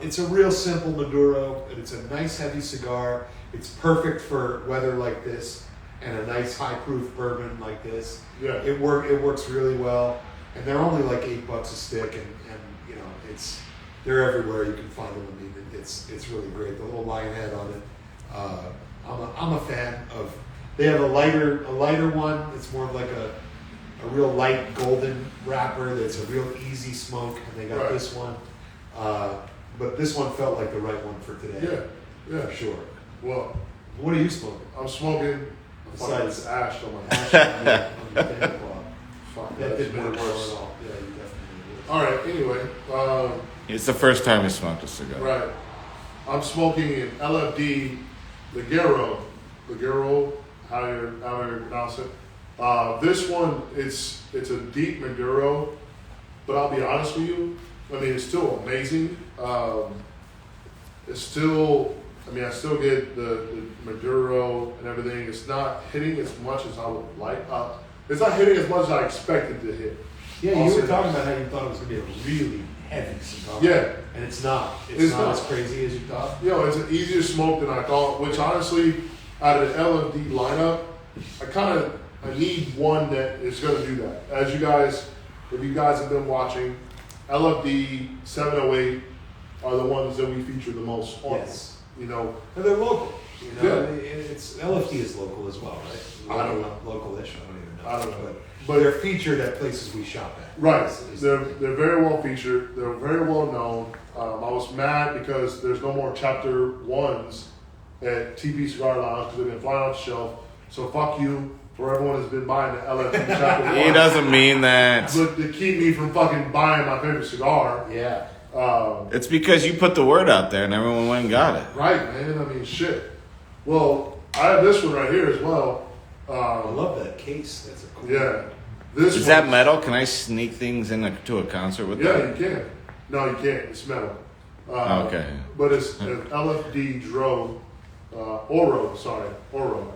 It's a real simple Maduro, and it's a nice heavy cigar. It's perfect for weather like this and a nice high proof bourbon like this. Yeah. It works really well, and they're only like $8 a stick, and you know they're everywhere. You can find them. I mean, it's really great. The little lion head on it. I'm a fan of. They have a lighter one. It's more of like a real light golden wrapper. That's a real easy smoke, and they got Right. this one. But this one felt like the right one for today. Yeah. For sure. Well, What are you smoking? I'm smoking. Besides- Besides ash on my Ash on your tablecloth. Fuck, That that's didn't way work well worse. at all. Yeah, you definitely did. All right. Anyway, It's the first time he smoked a cigar. right. I'm smoking an LFD Ligero, how you pronounce it. This one, it's a deep Maduro, but I'll be honest with you. I mean, it's still amazing. It's still, I mean, I still get the Maduro and everything. It's not hitting as much as I would like. It's not hitting as much as I expected to hit. Yeah, I'll you say were that. talking about how you thought it was going to be a really heavy cigar. Yeah. And it's not. It's, It's not, not. as crazy as you thought. You know, it's an easier smoke than I thought, which honestly, out of the LFD lineup, I need one that is going to do that. As you guys, if you guys have been watching, LFD 708 are the ones that we feature the most on. Yes. You know, And they're local. You know, Yeah. it's LFD is local as well, right? I don't know. Local-ish. I don't even know. I don't know. But they're featured at places we shop at. right. Is- They're very well featured. They're very well known. I was mad because there's no more chapter ones at TP Cigar Lounge because they've been flying off the shelf. So fuck you for everyone that's been buying the LFD chapter one. He doesn't mean that. But to keep me from fucking buying my favorite cigar. Yeah. It's because you put the word out there and everyone went and got it. Right, man. I mean, shit. Well, I have this one right here as well. I love that case. That's a cool. Yeah. Is that metal? Can I sneak things into a concert with Yeah, that? you can. No, you can't. It's metal. Okay. But it's an LFD Oro.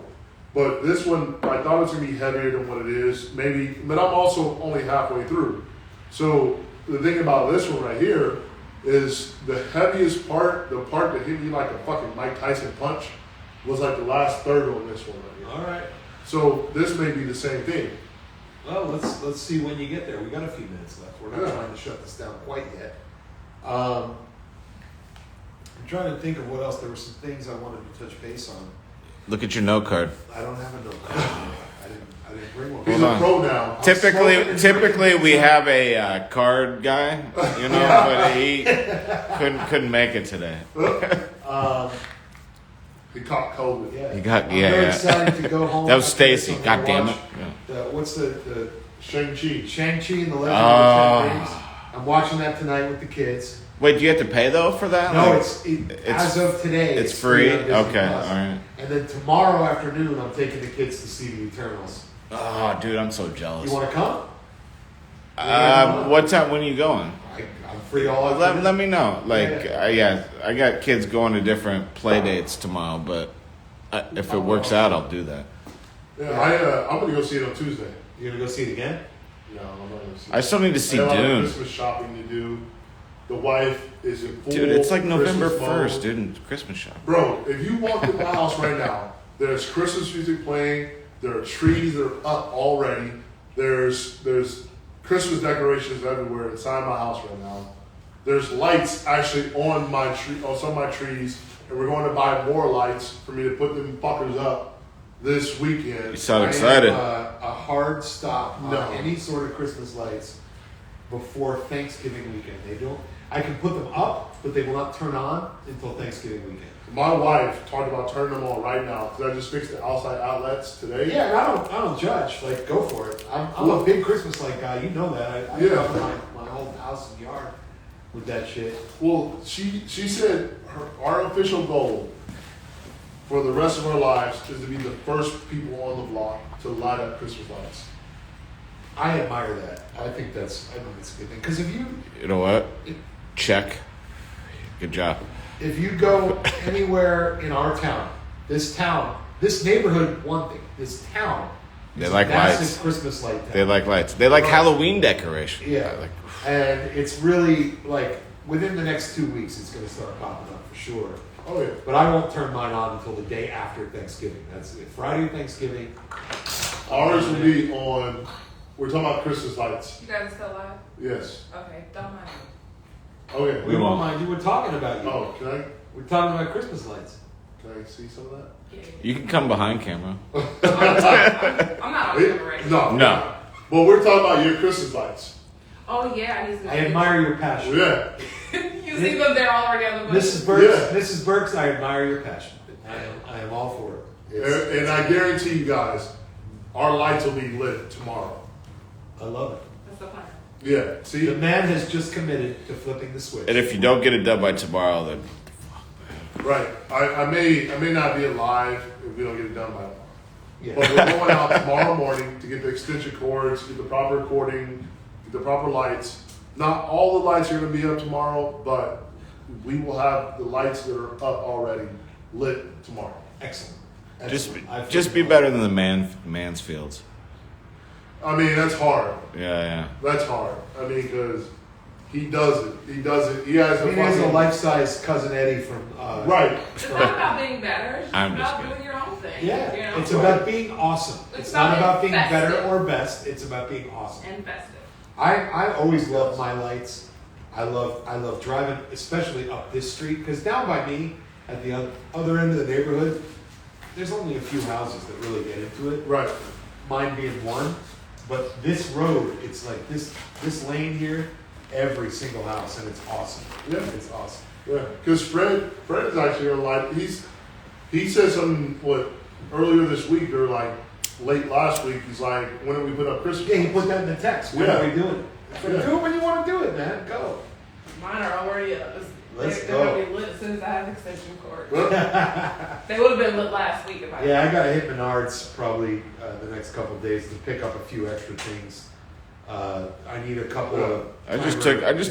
But this one, I thought it was going to be heavier than what it is. Maybe, but I'm also only halfway through. So the thing about this one right here is the heaviest part, the part that hit me like a fucking Mike Tyson punch, was like the last third on this one right here. All right. So this may be the same thing. Well, let's see when you get there. We got a few minutes left. We're not trying to shut this down quite yet. I'm trying to think of what else. There were some things I wanted to touch base on. Look at your note card. I don't have a note card. I didn't bring one. He's a pro now. Typically we have a card guy, you know, but he couldn't make it today. He caught COVID. Yeah. He got I'm very excited to go home. That was Stacy. I'm God gonna damn it. watch Yeah. what's the Shang-Chi. Shang-Chi and the Legend of the Ten Rings. I'm watching that tonight with the kids. Wait, do you have to pay though for that? No, Like, it's as of today. It's free. on Disney Okay, Plus. all right. And then tomorrow afternoon, I'm taking the kids to see the Eternals. Oh, dude, I'm so jealous. You want to come? What time? When are you going? I'm free all afternoon. Let me know. Like, I got kids going to different play dates tomorrow, but if it works out, I'll do that. Yeah, I'm gonna go see it on Tuesday. You gonna go see it again? No, I'm not gonna see it. I still need to see I got a lot of Dune. Christmas shopping to do. The wife is in full Dude, it's like November Christmas 1st, mode. dude, and Christmas shop. Bro, if you walk in my house right now, there's Christmas music playing. There are trees that are up already. There's Christmas decorations everywhere inside my house right now. There's lights actually on some of my trees, and we're going to buy more lights for me to put them fuckers up this weekend. You sound excited. A hard stop on No. any sort of Christmas lights before Thanksgiving weekend. They don't. I can put them up, but they will not turn on until Thanksgiving weekend. My wife talked about turning them on right now because I just fixed the outside outlets today. Yeah, and I don't judge. Like, go for it. I'm a big Christmas light guy. You know that. I cover my whole house and yard with that shit. Well, she said our official goal for the rest of our lives is to be the first people on the block to light up Christmas lights. I admire that. I think that's a good thing. Because You know what? Check. Good job. if you go anywhere in our town, this neighborhood, one thing, this town, They is like a massive lights. Christmas light town. They like lights. They like Right. Halloween decoration. Yeah. Like, And it's really like within the next 2 weeks, it's going to start popping up for sure. Oh yeah. But I won't turn mine on until the day after Thanksgiving. That's it. Friday Thanksgiving. Ours will be on. We're talking about Christmas lights. You guys are still alive? Yes. Okay, don't mind me. Oh yeah. We won't mind you. We're talking about you. Oh, can I We're talking about Christmas lights. see some of that? Yeah. you can come behind camera. I'm not on camera right now. No. But we're talking about your Christmas lights. Oh yeah, I need to. I admire your passion. Yeah. You see them there already on the budget. Mrs. Burks, Yeah. Mrs. Burks, I admire your passion. I am all for it. It's- And I guarantee you guys, our lights will be lit tomorrow. I love it. That's the plan. Yeah. See. The man has just committed to flipping the switch. And if you don't get it done by tomorrow, then Right. I may not be alive if we don't get it done by tomorrow. Yeah. But we're going out tomorrow morning to get the extension cords, get the proper recording, get the proper lights. Not all the lights are going to be up tomorrow, but we will have the lights that are up already lit tomorrow. Excellent. just be better than the Mansfields. I mean, that's hard. Yeah. That's hard. I mean, because he does it. He does it. He has He a has a fucking life-size cousin Eddie from. right. It's not about being better. It's just I'm just about kidding. doing your own thing. Yeah, You know? it's about being awesome. It's not about being festive. better or best. It's about being awesome. And festive. I always love my lights. I love driving, especially up this street, because down by me, at the other end of the neighborhood, there's only a few houses that really get into it. Right. Mine being one, but this road, it's like this lane here, every single house, and it's awesome. Yeah. It's awesome. Yeah. Because Fred is actually on light. He said something earlier this week or like late last week. He's like, when did we put up Christmas? Yeah, he put that in the text. When Yeah. are we doing it? I said, Yeah. do it when you want to do it, man. Go. Mine are already up. Let's They're gonna go. be lit as soon as I have extension cords. They would have been lit last week if I. Yeah, I gotta hit Menards probably the next couple of days to pick up a few extra things. I need a couple of. I just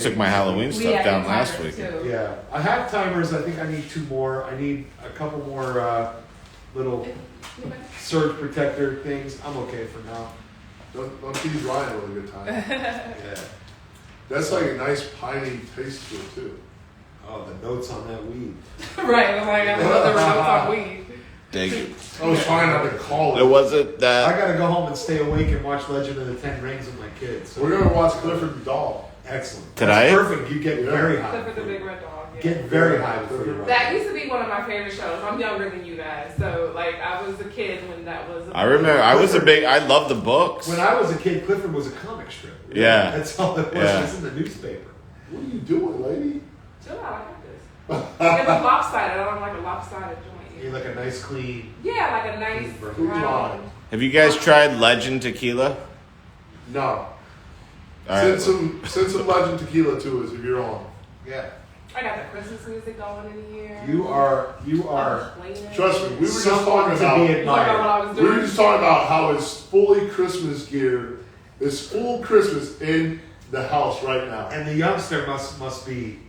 took my Halloween We stuff had down timers, last week. too. Yeah, I have timers. I think I need 2 more. I need a couple more little surge protector things. I'm okay for now. Don't tease Ryan a really good time. Yeah. That's like a nice piney taste to it too. Oh, the notes on that weed. Right, I'm like, I have another round on weed. Dig it. I was trying not to call It it. wasn't I that. gotta go home and stay awake and watch Legend of the Ten Rings with my kids. We're gonna watch Clifford the Dog. Excellent. Today? That's perfect. You get Yeah. very high. Except for the big red dog. Yeah. Get very high before you run. That used to be one of my favorite shows. I'm younger than you guys, so like I was a kid when that was. I remember. I loved the books. When I was a kid, Clifford was a comic strip. Yeah. That's all it was. Yeah. It was in the newspaper. What are you doing, lady? Chill out, I got this. It was lopsided. I don't like a lopsided joint. You like a nice clean. Yeah, like a nice Who's round. Have you guys tried Legend Tequila? No. All right. Send some Legend Tequila to us if you're on. Yeah. I got the Christmas music going in here. You are. Trust me, we were just Someone talking to about. be You know what admired. I was We were doing? just talking about how it's fully Christmas gear. It's full Christmas in the house right now. And the youngster must be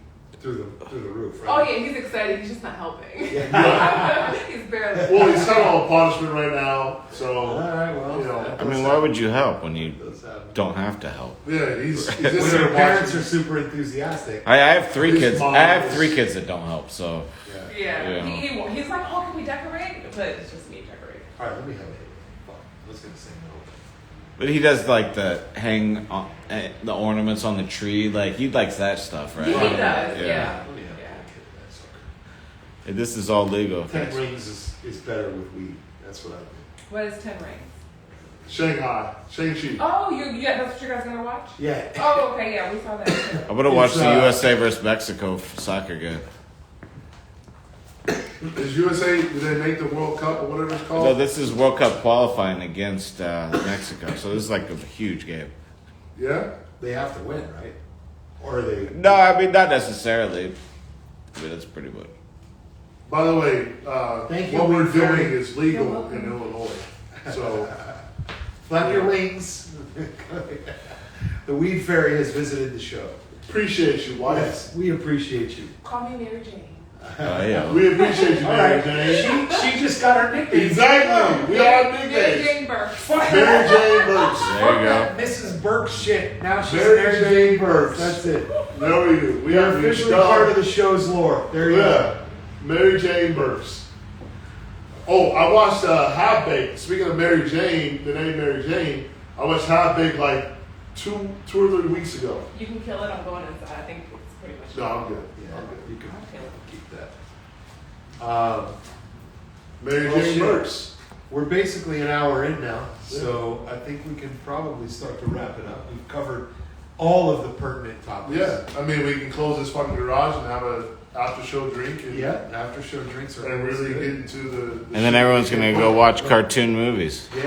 through the roof, Oh right? yeah, he's excited. He's just not helping. Yeah. He's barely. Well, he's kind of on punishment right now, All so right. Well. You know, that I does mean, why would you help when you happen. Does happen. don't have to help? yeah, he's just When sitting your there parents watching. are super enthusiastic. I have 3 His kids. mom I have is- 3 kids that don't help. So Yeah, Yeah. he's like, oh, can we decorate? But it's just me decorating. All right. Let me have a hit. Fuck. I was gonna say no. But he does like the hang on, the ornaments on the tree. Like he likes that stuff, right? He does, yeah. Let me have Yeah. a hit of that sucker. This is all legal. 10 rings is better with weed. That's what I think. What is 10 rings? Shanghai, Shang-Chi. Oh, that's what you guys gonna watch? Yeah. Oh, okay, yeah, we saw that. too. I'm gonna watch It's, the USA versus Mexico soccer game. Is USA? Did they make the World Cup or whatever it's called? No, this is World Cup qualifying against Mexico, so this is like a huge game. Yeah. They have to win, right? Or are they? No, I mean not necessarily, but it's pretty good. By the way, Thank you, what we're Winkle. doing is You're legal welcome. in Illinois. So Flap your wings. The weed fairy has visited the show. appreciate you, wife. Yes, we appreciate you. Call me Mary Jane. Oh yeah. We appreciate you, All Mary right, Jane. she just got her nickname. Exactly. We are big Mary days. Jane Burke. Mary Jane Burks. There you go. Mrs. Burke shit. Now she's Mary Mary Jane Jane Burks. Burke. That's it. There we do. We You're are officially part of the show's lore. There you go. Yeah. Mary Jane Burks. Oh, I watched Half Baked. Speaking of Mary Jane, the name Mary Jane, I watched Half Baked like two or 3 weeks ago. You can kill it. I'm going inside. I think it's pretty much. No, I'm good. Yeah, I'm good. you can I'll kill it. keep that. Mary Well, Jane shit. Burks. We're basically an hour in now, so I think we can probably start to wrap it up. We've covered all of the pertinent topics. Yeah, I mean, we can close this fucking garage and have a after show drink and, Yeah, after show drinks are and always really good. get into the And then everyone's gonna go watch cartoon movies. Yeah,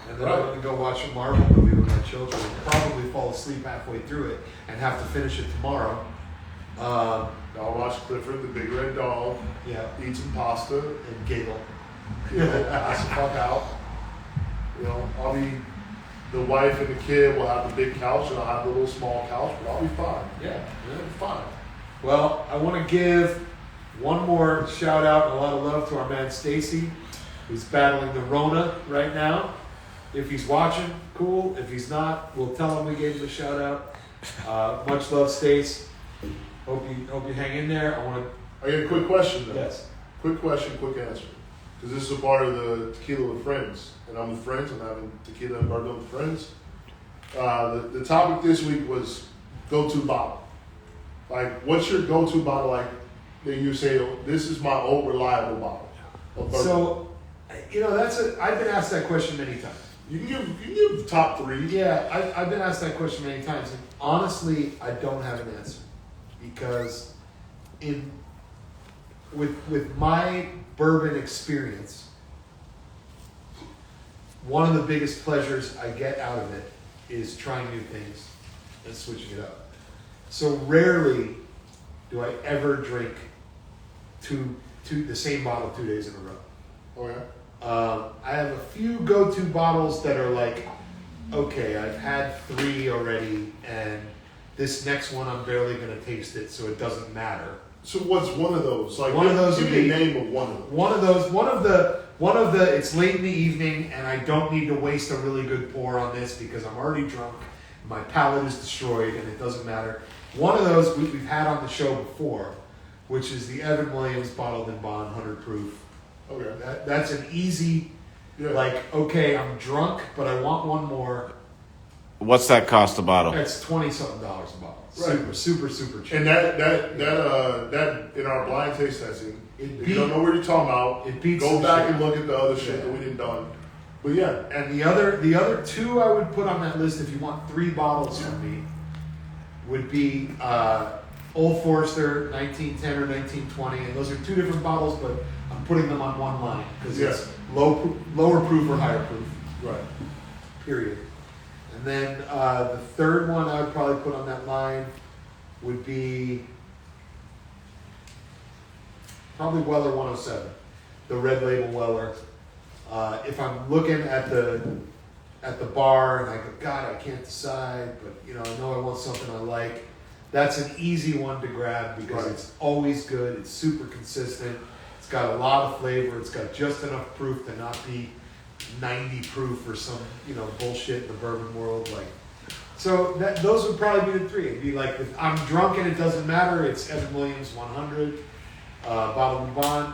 and then Right. I'm gonna go watch a Marvel movie with my children and probably fall asleep halfway through it and have to finish it tomorrow. I'll watch Clifford the Big Red Dog, Yeah, eat some pasta, and giggle. you know, pass the fuck out. You know, I'll be the wife and the kid will have the big couch and I'll have the little small couch, but I'll be fine. Yeah. It'll be fine. Well, I want to give one more shout out and a lot of love to our man Stacy, who's battling the Rona right now. If he's watching, cool. If he's not, we'll tell him we gave him a shout out. Much love, Stace. Hope you hang in there. I want I got a quick question to. though. Yes. Quick question, quick answer. Because this is a part of the Tequila with Friends. And I'm with friends. I'm having tequila and bourbon with friends. The topic this week was go-to bottle. Like, what's your go-to bottle like that you say, oh, this is my old reliable bottle of bourbon? So, I've been asked that question many times. You can give top 3. Yeah, I've been asked that question many times, and honestly, I don't have an answer because with my bourbon experience, one of the biggest pleasures I get out of it is trying new things and switching it up. So rarely do I ever drink the same bottle 2 days in a row. Oh yeah. I have a few go-to bottles that are like, okay, I've had 3 already, and this next one I'm barely gonna taste it, so it doesn't matter. So what's one of those? Like One of those give would me be a name of one of them. One of the. It's late in the evening, and I don't need to waste a really good pour on this because I'm already drunk. My palate is destroyed, and it doesn't matter. One of those we've had on the show before, which is the Evan Williams Bottled in Bond 100 proof. Okay. That's an easy, like, okay, I'm drunk, but I want one more. What's that cost a bottle? That's $20-something a bottle. Right. Super cheap. And that in our blind taste testing, if you don't know what you're talking about, It beats go some back shit. and look at the other shit Yeah. that we didn't done. But yeah, And the other 2 I would put on that list if you want 3 bottles from me would be Old Forester 1910 or 1920, and those are 2 different bottles, but I'm putting them on one line because it's lower proof or higher proof. right. Period. And then the third one I would probably put on that line would be probably Weller 107, the red label Weller. If I'm looking at the bar and I go, God, I can't decide, but I know I want something I like. That's an easy one to grab because Right. it's always good. It's super consistent. It's got a lot of flavor. It's got just enough proof to not be 90 proof or some bullshit in the bourbon world. So those would probably be the 3. It'd be like if I'm drunk and it doesn't matter, it's Evan Williams 100 Bottled in Bond.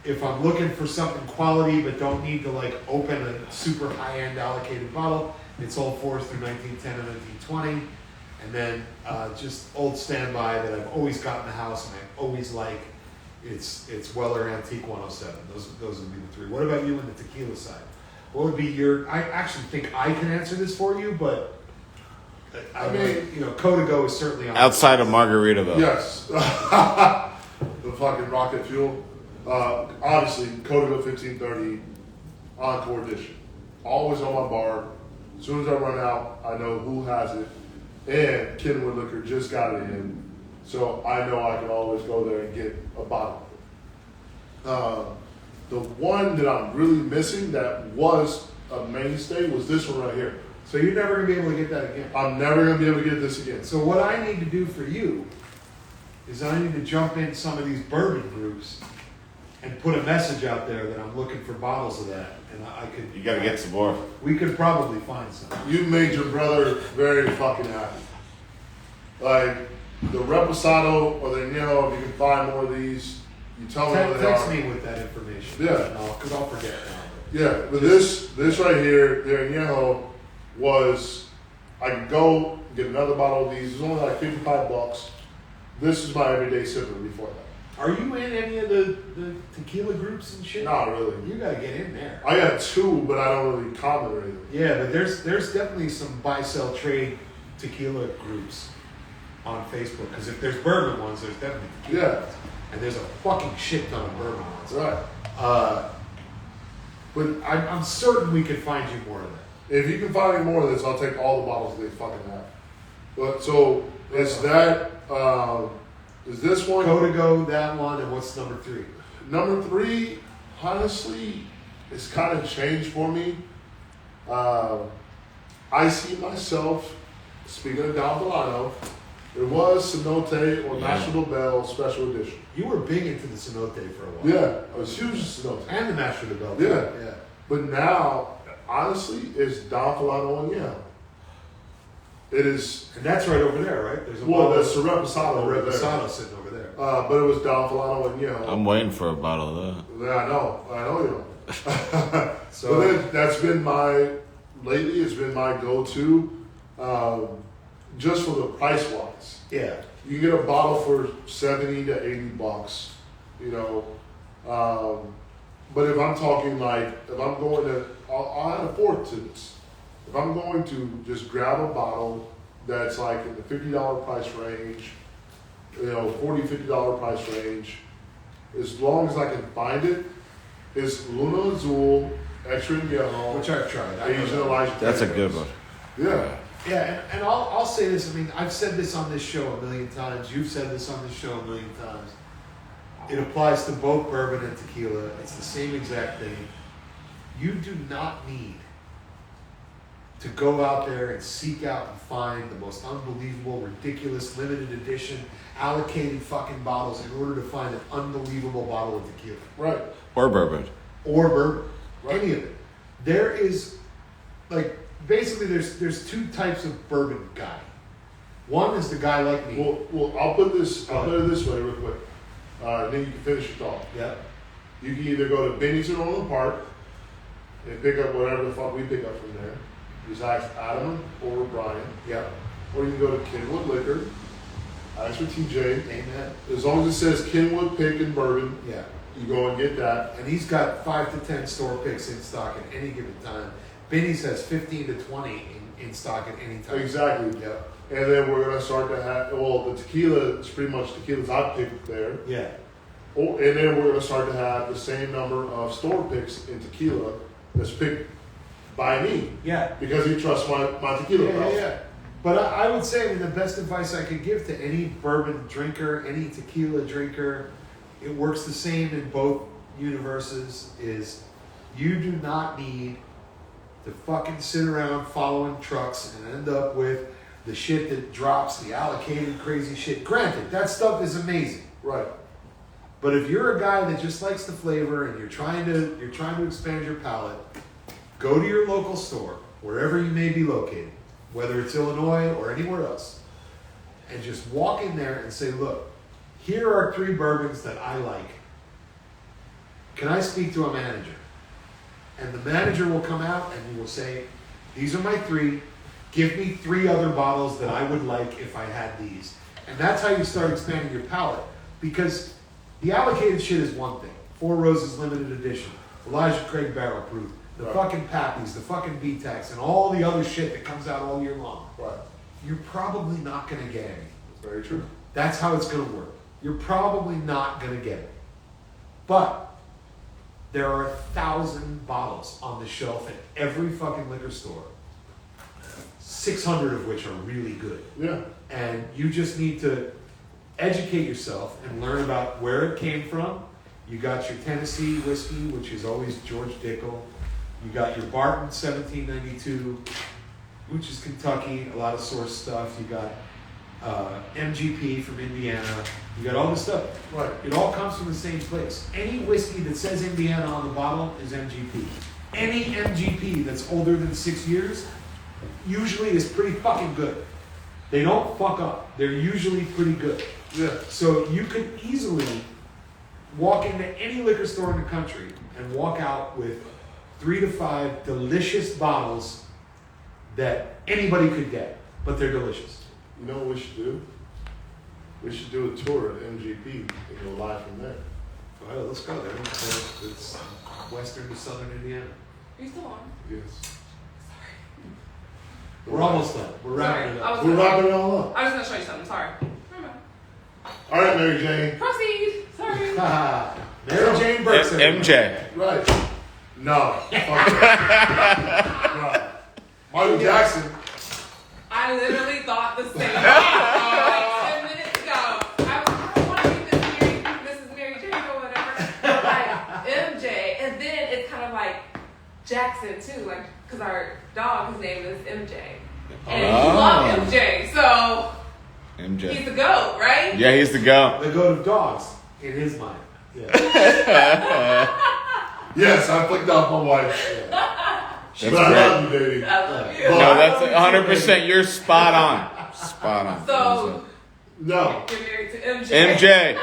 If I'm looking for something quality but don't need to open a super high-end allocated bottle, it's Old Forester 1910 and 1920. And then just old standby that I've always got in the house and I always like, it's Weller Antique 107. Those would be the 3. What about you on the tequila side? What would be your? I actually think I can answer this for you, but I mean, Codigo is certainly on Outside of Margaritaville. Yes. The fucking rocket fuel. Obviously, Codigo 1530 Encore Edition. Always on my bar. As soon as I run out, I know who has it. And Kenwood Liquor just got it in. So I know I can always go there and get a bottle of it. The one that I'm really missing that was a mainstay was this one right here. So you're never gonna be able to get that again. I'm never going to be able to get this again. So what I need to do for you is I need to jump in some of these bourbon groups and put a message out there that I'm looking for bottles of that, and I could. You got to get some more. We could probably find some. You made your brother very fucking happy. Like, the Reposado or the Añejo, if you can find more of these, you tell me where they Text are. me with that information. Yeah. Because I'll forget now. Yeah, but this right here, the Añejo, was, I could go get another bottle of these. It was only like $55. This is my everyday sipper before that. Are you in any of the tequila groups and shit? Not really. You gotta get in there. I got 2, but I don't really comment or anything. Yeah, but there's definitely some buy sell trade tequila groups on Facebook. Because if there's bourbon ones, there's definitely tequila Yeah. ones. And there's a fucking shit ton of bourbon ones. Right. But I'm certain we could find you more of that. If you can find me more of this, I'll take all the bottles they fucking have. But so it's that. Is this one? Codigo, that one, and what's number 3? Number 3, honestly, it's kind of changed for me. I see myself, speaking of Don Villano, it was Cenote or National Bell Special Edition. You were big into the Cenote for a while. Yeah, I was huge in Cenote. And the Master of the Bell. Yeah. Yeah. But now, honestly, it's Don Villano and Añejo. It is, And that's right over there, right? There's a well, bottle that's the Reposado right there. Reposado sitting over there. But it was Don Villano and Añejo. I'm waiting for a bottle of that. Yeah, I know you know. So But then that's been lately it's been my go-to, just for the price wise. yeah. You can get a bottle for $70 to $80, but if I'm talking if I'm going to, I'll add a fourth to this. If I'm going to just grab a bottle that's like in the $50 price range, $40, $50 price range, as long as I can find it, it's Luna Azul, Extra Añejo, Which I've tried. I know Asian that. Elijah. That's a good one. Yeah. Yeah, and I'll say this. I mean, I've said this on this show a million times. You've said this on this show a million times. It applies to both bourbon and tequila. It's the same exact thing. You do not need to go out there and seek out and find the most unbelievable, ridiculous, limited edition, allocated fucking bottles in order to find an unbelievable bottle of tequila. Right. Or bourbon. Or bourbon. Right. Any of it. There is, like, basically there's two types of bourbon guy. One is the guy like me. Well, I'll put it this way real quick. Then you can finish your thought. Yeah. You can either go to Benny's in Orland Park and pick up whatever the fuck we pick up from there. Just ask Adam or Brian. Yeah. Or you can go to Kenwood Liquor. Ask for TJ. Amen. As long as it says Kenwood Pick and Bourbon, Yeah. you go and get that. And he's got 5 to 10 store picks in stock at any given time. Benny's has 15 to 20 in stock at any time. Exactly. Yeah. And then we're gonna start to have the tequila is pretty much tequilas I picked there. Yeah. Oh, and then we're gonna start to have the same number of store picks in tequila that's picked by me Yeah. because he trusts my tequila. Yeah. But I would say, I mean, the best advice I could give to any bourbon drinker, any tequila drinker, it works the same in both universes, is you do not need to fucking sit around following trucks and end up with the shit that drops, the allocated crazy shit. Granted, that stuff is amazing. Right. But if you're a guy that just likes the flavor and you're trying to expand your palate, go to your local store, wherever you may be located, whether it's Illinois or anywhere else, and just walk in there and say, look, here are 3 bourbons that I like. Can I speak to a manager? And the manager will come out and he will say, these are my 3. Give me 3 other bottles that I would like if I had these. And that's how you start expanding your palate. Because the allocated shit is one thing. 4 Roses limited edition, Elijah Craig barrel proof, the Right. fucking Pappies, the fucking B-Tax, and all the other shit that comes out all year long. Right. You're probably not going to get any. That's very true. That's how it's going to work. You're probably not going to get it. But there are 1,000 bottles on the shelf at every fucking liquor store, 600 of which are really good. Yeah. And you just need to educate yourself and learn about where it came from. You got your Tennessee whiskey, which is always George Dickel. You got your Barton 1792, which is Kentucky, a lot of source stuff. You got MGP from Indiana. You got all this stuff. Right. It all comes from the same place. Any whiskey that says Indiana on the bottle is MGP. Any MGP that's older than 6 years usually is pretty fucking good. They don't fuck up. They're usually pretty good. Yeah. So you could easily walk into any liquor store in the country and walk out with 3 to 5 delicious bottles that anybody could get, but they're delicious. You know what we should do? We should do a tour at MGP and go live from there. All right, let's go there. It's western to southern Indiana. Are you still on? Yes. We're almost done. We're wrapping it up. We're wrapping it all up. I was gonna show you something. Sorry. All right, Mary Jane. Proceed. Sorry. Mary Jane Burks. MJ. Right. No. Fuck that. No. Michael Jackson. I literally thought the same thing like 10 minutes ago. I don't want to be Mrs. Mary Jane or whatever. But like MJ, and then it's kind of like Jackson too, like because our dog, his name is MJ, and he loves MJ, so MJ. he's the GOAT, right? Yeah, he's the GOAT. The goat of dogs in his mind. Yeah. Yes, I flicked off my wife. That's But I great. love you, baby. I love you. Well, No, that's 100%. You're spot on. Spot on. So No. you're married to MJ. MJ.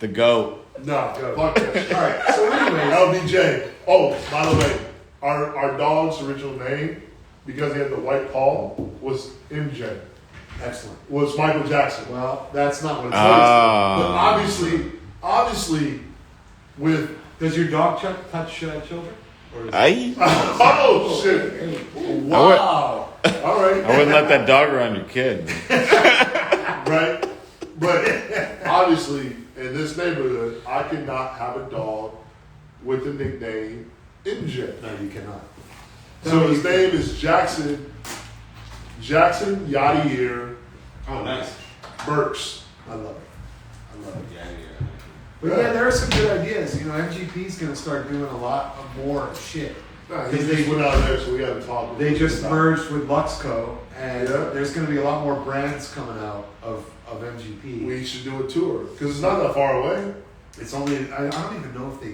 The GOAT. No. Fuck that shit. All right. So anyways, LBJ. Oh, by the way, our dog's original name, because he had the white paw, was MJ. excellent. Was Michael Jackson. Well, that's not what it's But obviously, with Does your dog touch children? Or is I oh shit! Wow! All right, wouldn't let that dog around your kid. right? But obviously, in this neighborhood, I cannot have a dog with the nickname MJ. No, you cannot. So his name is Jackson Jackson, Yadier, Oh, nice. Burks. I love it. I love it. Yeah. But yeah, there are some good ideas. You know, MGP's going to start doing a lot more shit. Nah, he just went out there, so we got to talk. With They him just about merged with Luxco, and Yeah. there's going to be a lot more brands coming out of MGP. We should do a tour because it's not that far away. It's only, I don't even know if they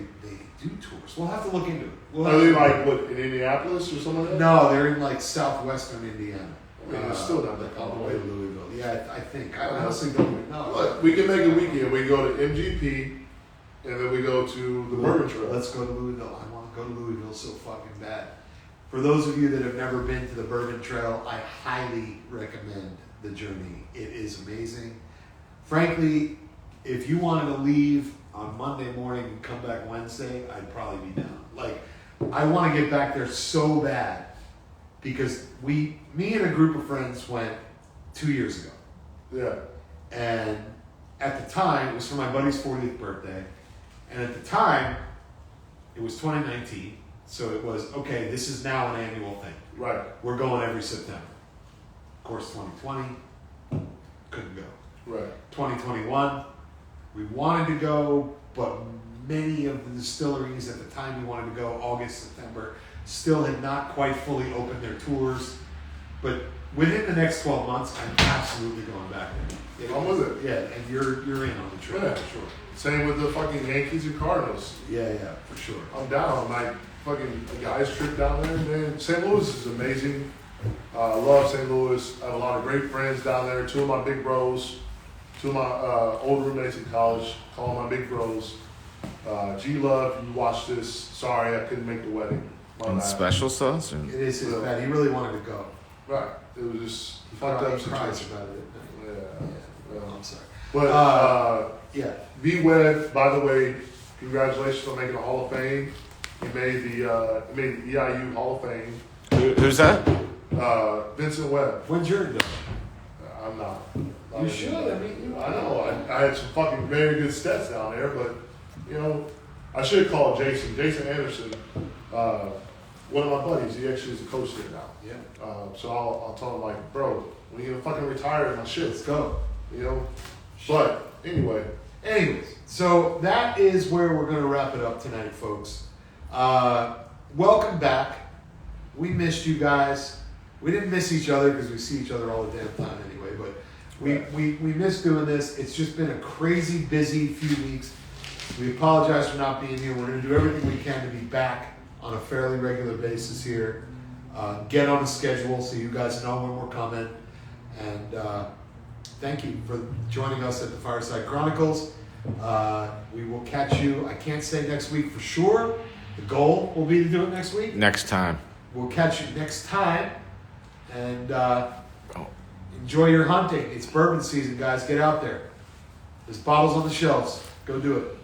do tours. We'll have to look into it. We'll Are have they to- like what in Indianapolis or something like that? No, they're in like southwestern Indiana. I mean, it's still not that all far the way away. to Louisville. Yeah, I think. I honestly don't even know. Look, we can make a weekend. We go to MGP, and then we go to the Bourbon Trail. Let's go to Louisville. I want to go to Louisville so fucking bad. For those of you that have never been to the Bourbon Trail, I highly recommend the journey. It is amazing. Frankly, if you wanted to leave on Monday morning and come back Wednesday, I'd probably be down. Like, I want to get back there so bad because me and a group of friends went 2 years ago. Yeah. And at the time, it was for my buddy's 40th birthday. And at the time, it was 2019. So it was, okay, this is now an annual thing. Right. We're going every September. Of course, 2020, couldn't go. Right. 2021, we wanted to go, but many of the distilleries at the time we wanted to go, August, September, still had not quite fully opened their tours. But within the next 12 months, I'm absolutely going back there. I'm with it. Yeah, and you're in on the trip, Yeah. for sure. Same with the fucking Yankees and Cardinals. Yeah, for sure. I'm down. My fucking guys trip down there, man. St. Louis is amazing. I love St. Louis. I have a lot of great friends down there. Two of my big bros, two of my old roommates in college, call them my big bros. G-Love, you watch this. Sorry, I couldn't make the wedding. My And bad. special sauce? Or? It is his bad. He really wanted to go. Right. It was just He fucked up cries situation. about it. Yeah. Yeah. I'm sorry. But Yeah. B-Web, by the way, congratulations on making the Hall of Fame. He made the EIU Hall of Fame. Who's that? Vincent Webb. When's your go? I'm not. You should. I mean, I know. I had some fucking very good stats down there, but you know, I should have called Jason. Jason Anderson, one of my buddies. He actually is a coach there now. Yeah. So I'll tell him like, bro, when you fucking retire, my shit. Let's go. You know. But anyway. Anyways, so that is where we're going to wrap it up tonight, folks. Welcome back. We missed you guys. We didn't miss each other because we see each other all the damn time anyway, but we miss doing this. It's just been a crazy busy few weeks. We apologize for not being here. We're going to do everything we can to be back on a fairly regular basis here. Get on a schedule so you guys know when we're coming. And thank you for joining us at the Fireside Chronicles. We will catch you. I can't say next week for sure. The goal will be to do it next week. Next time. We'll catch you next time. And enjoy your hunting. It's bourbon season, guys. Get out there. There's bottles on the shelves. Go do it.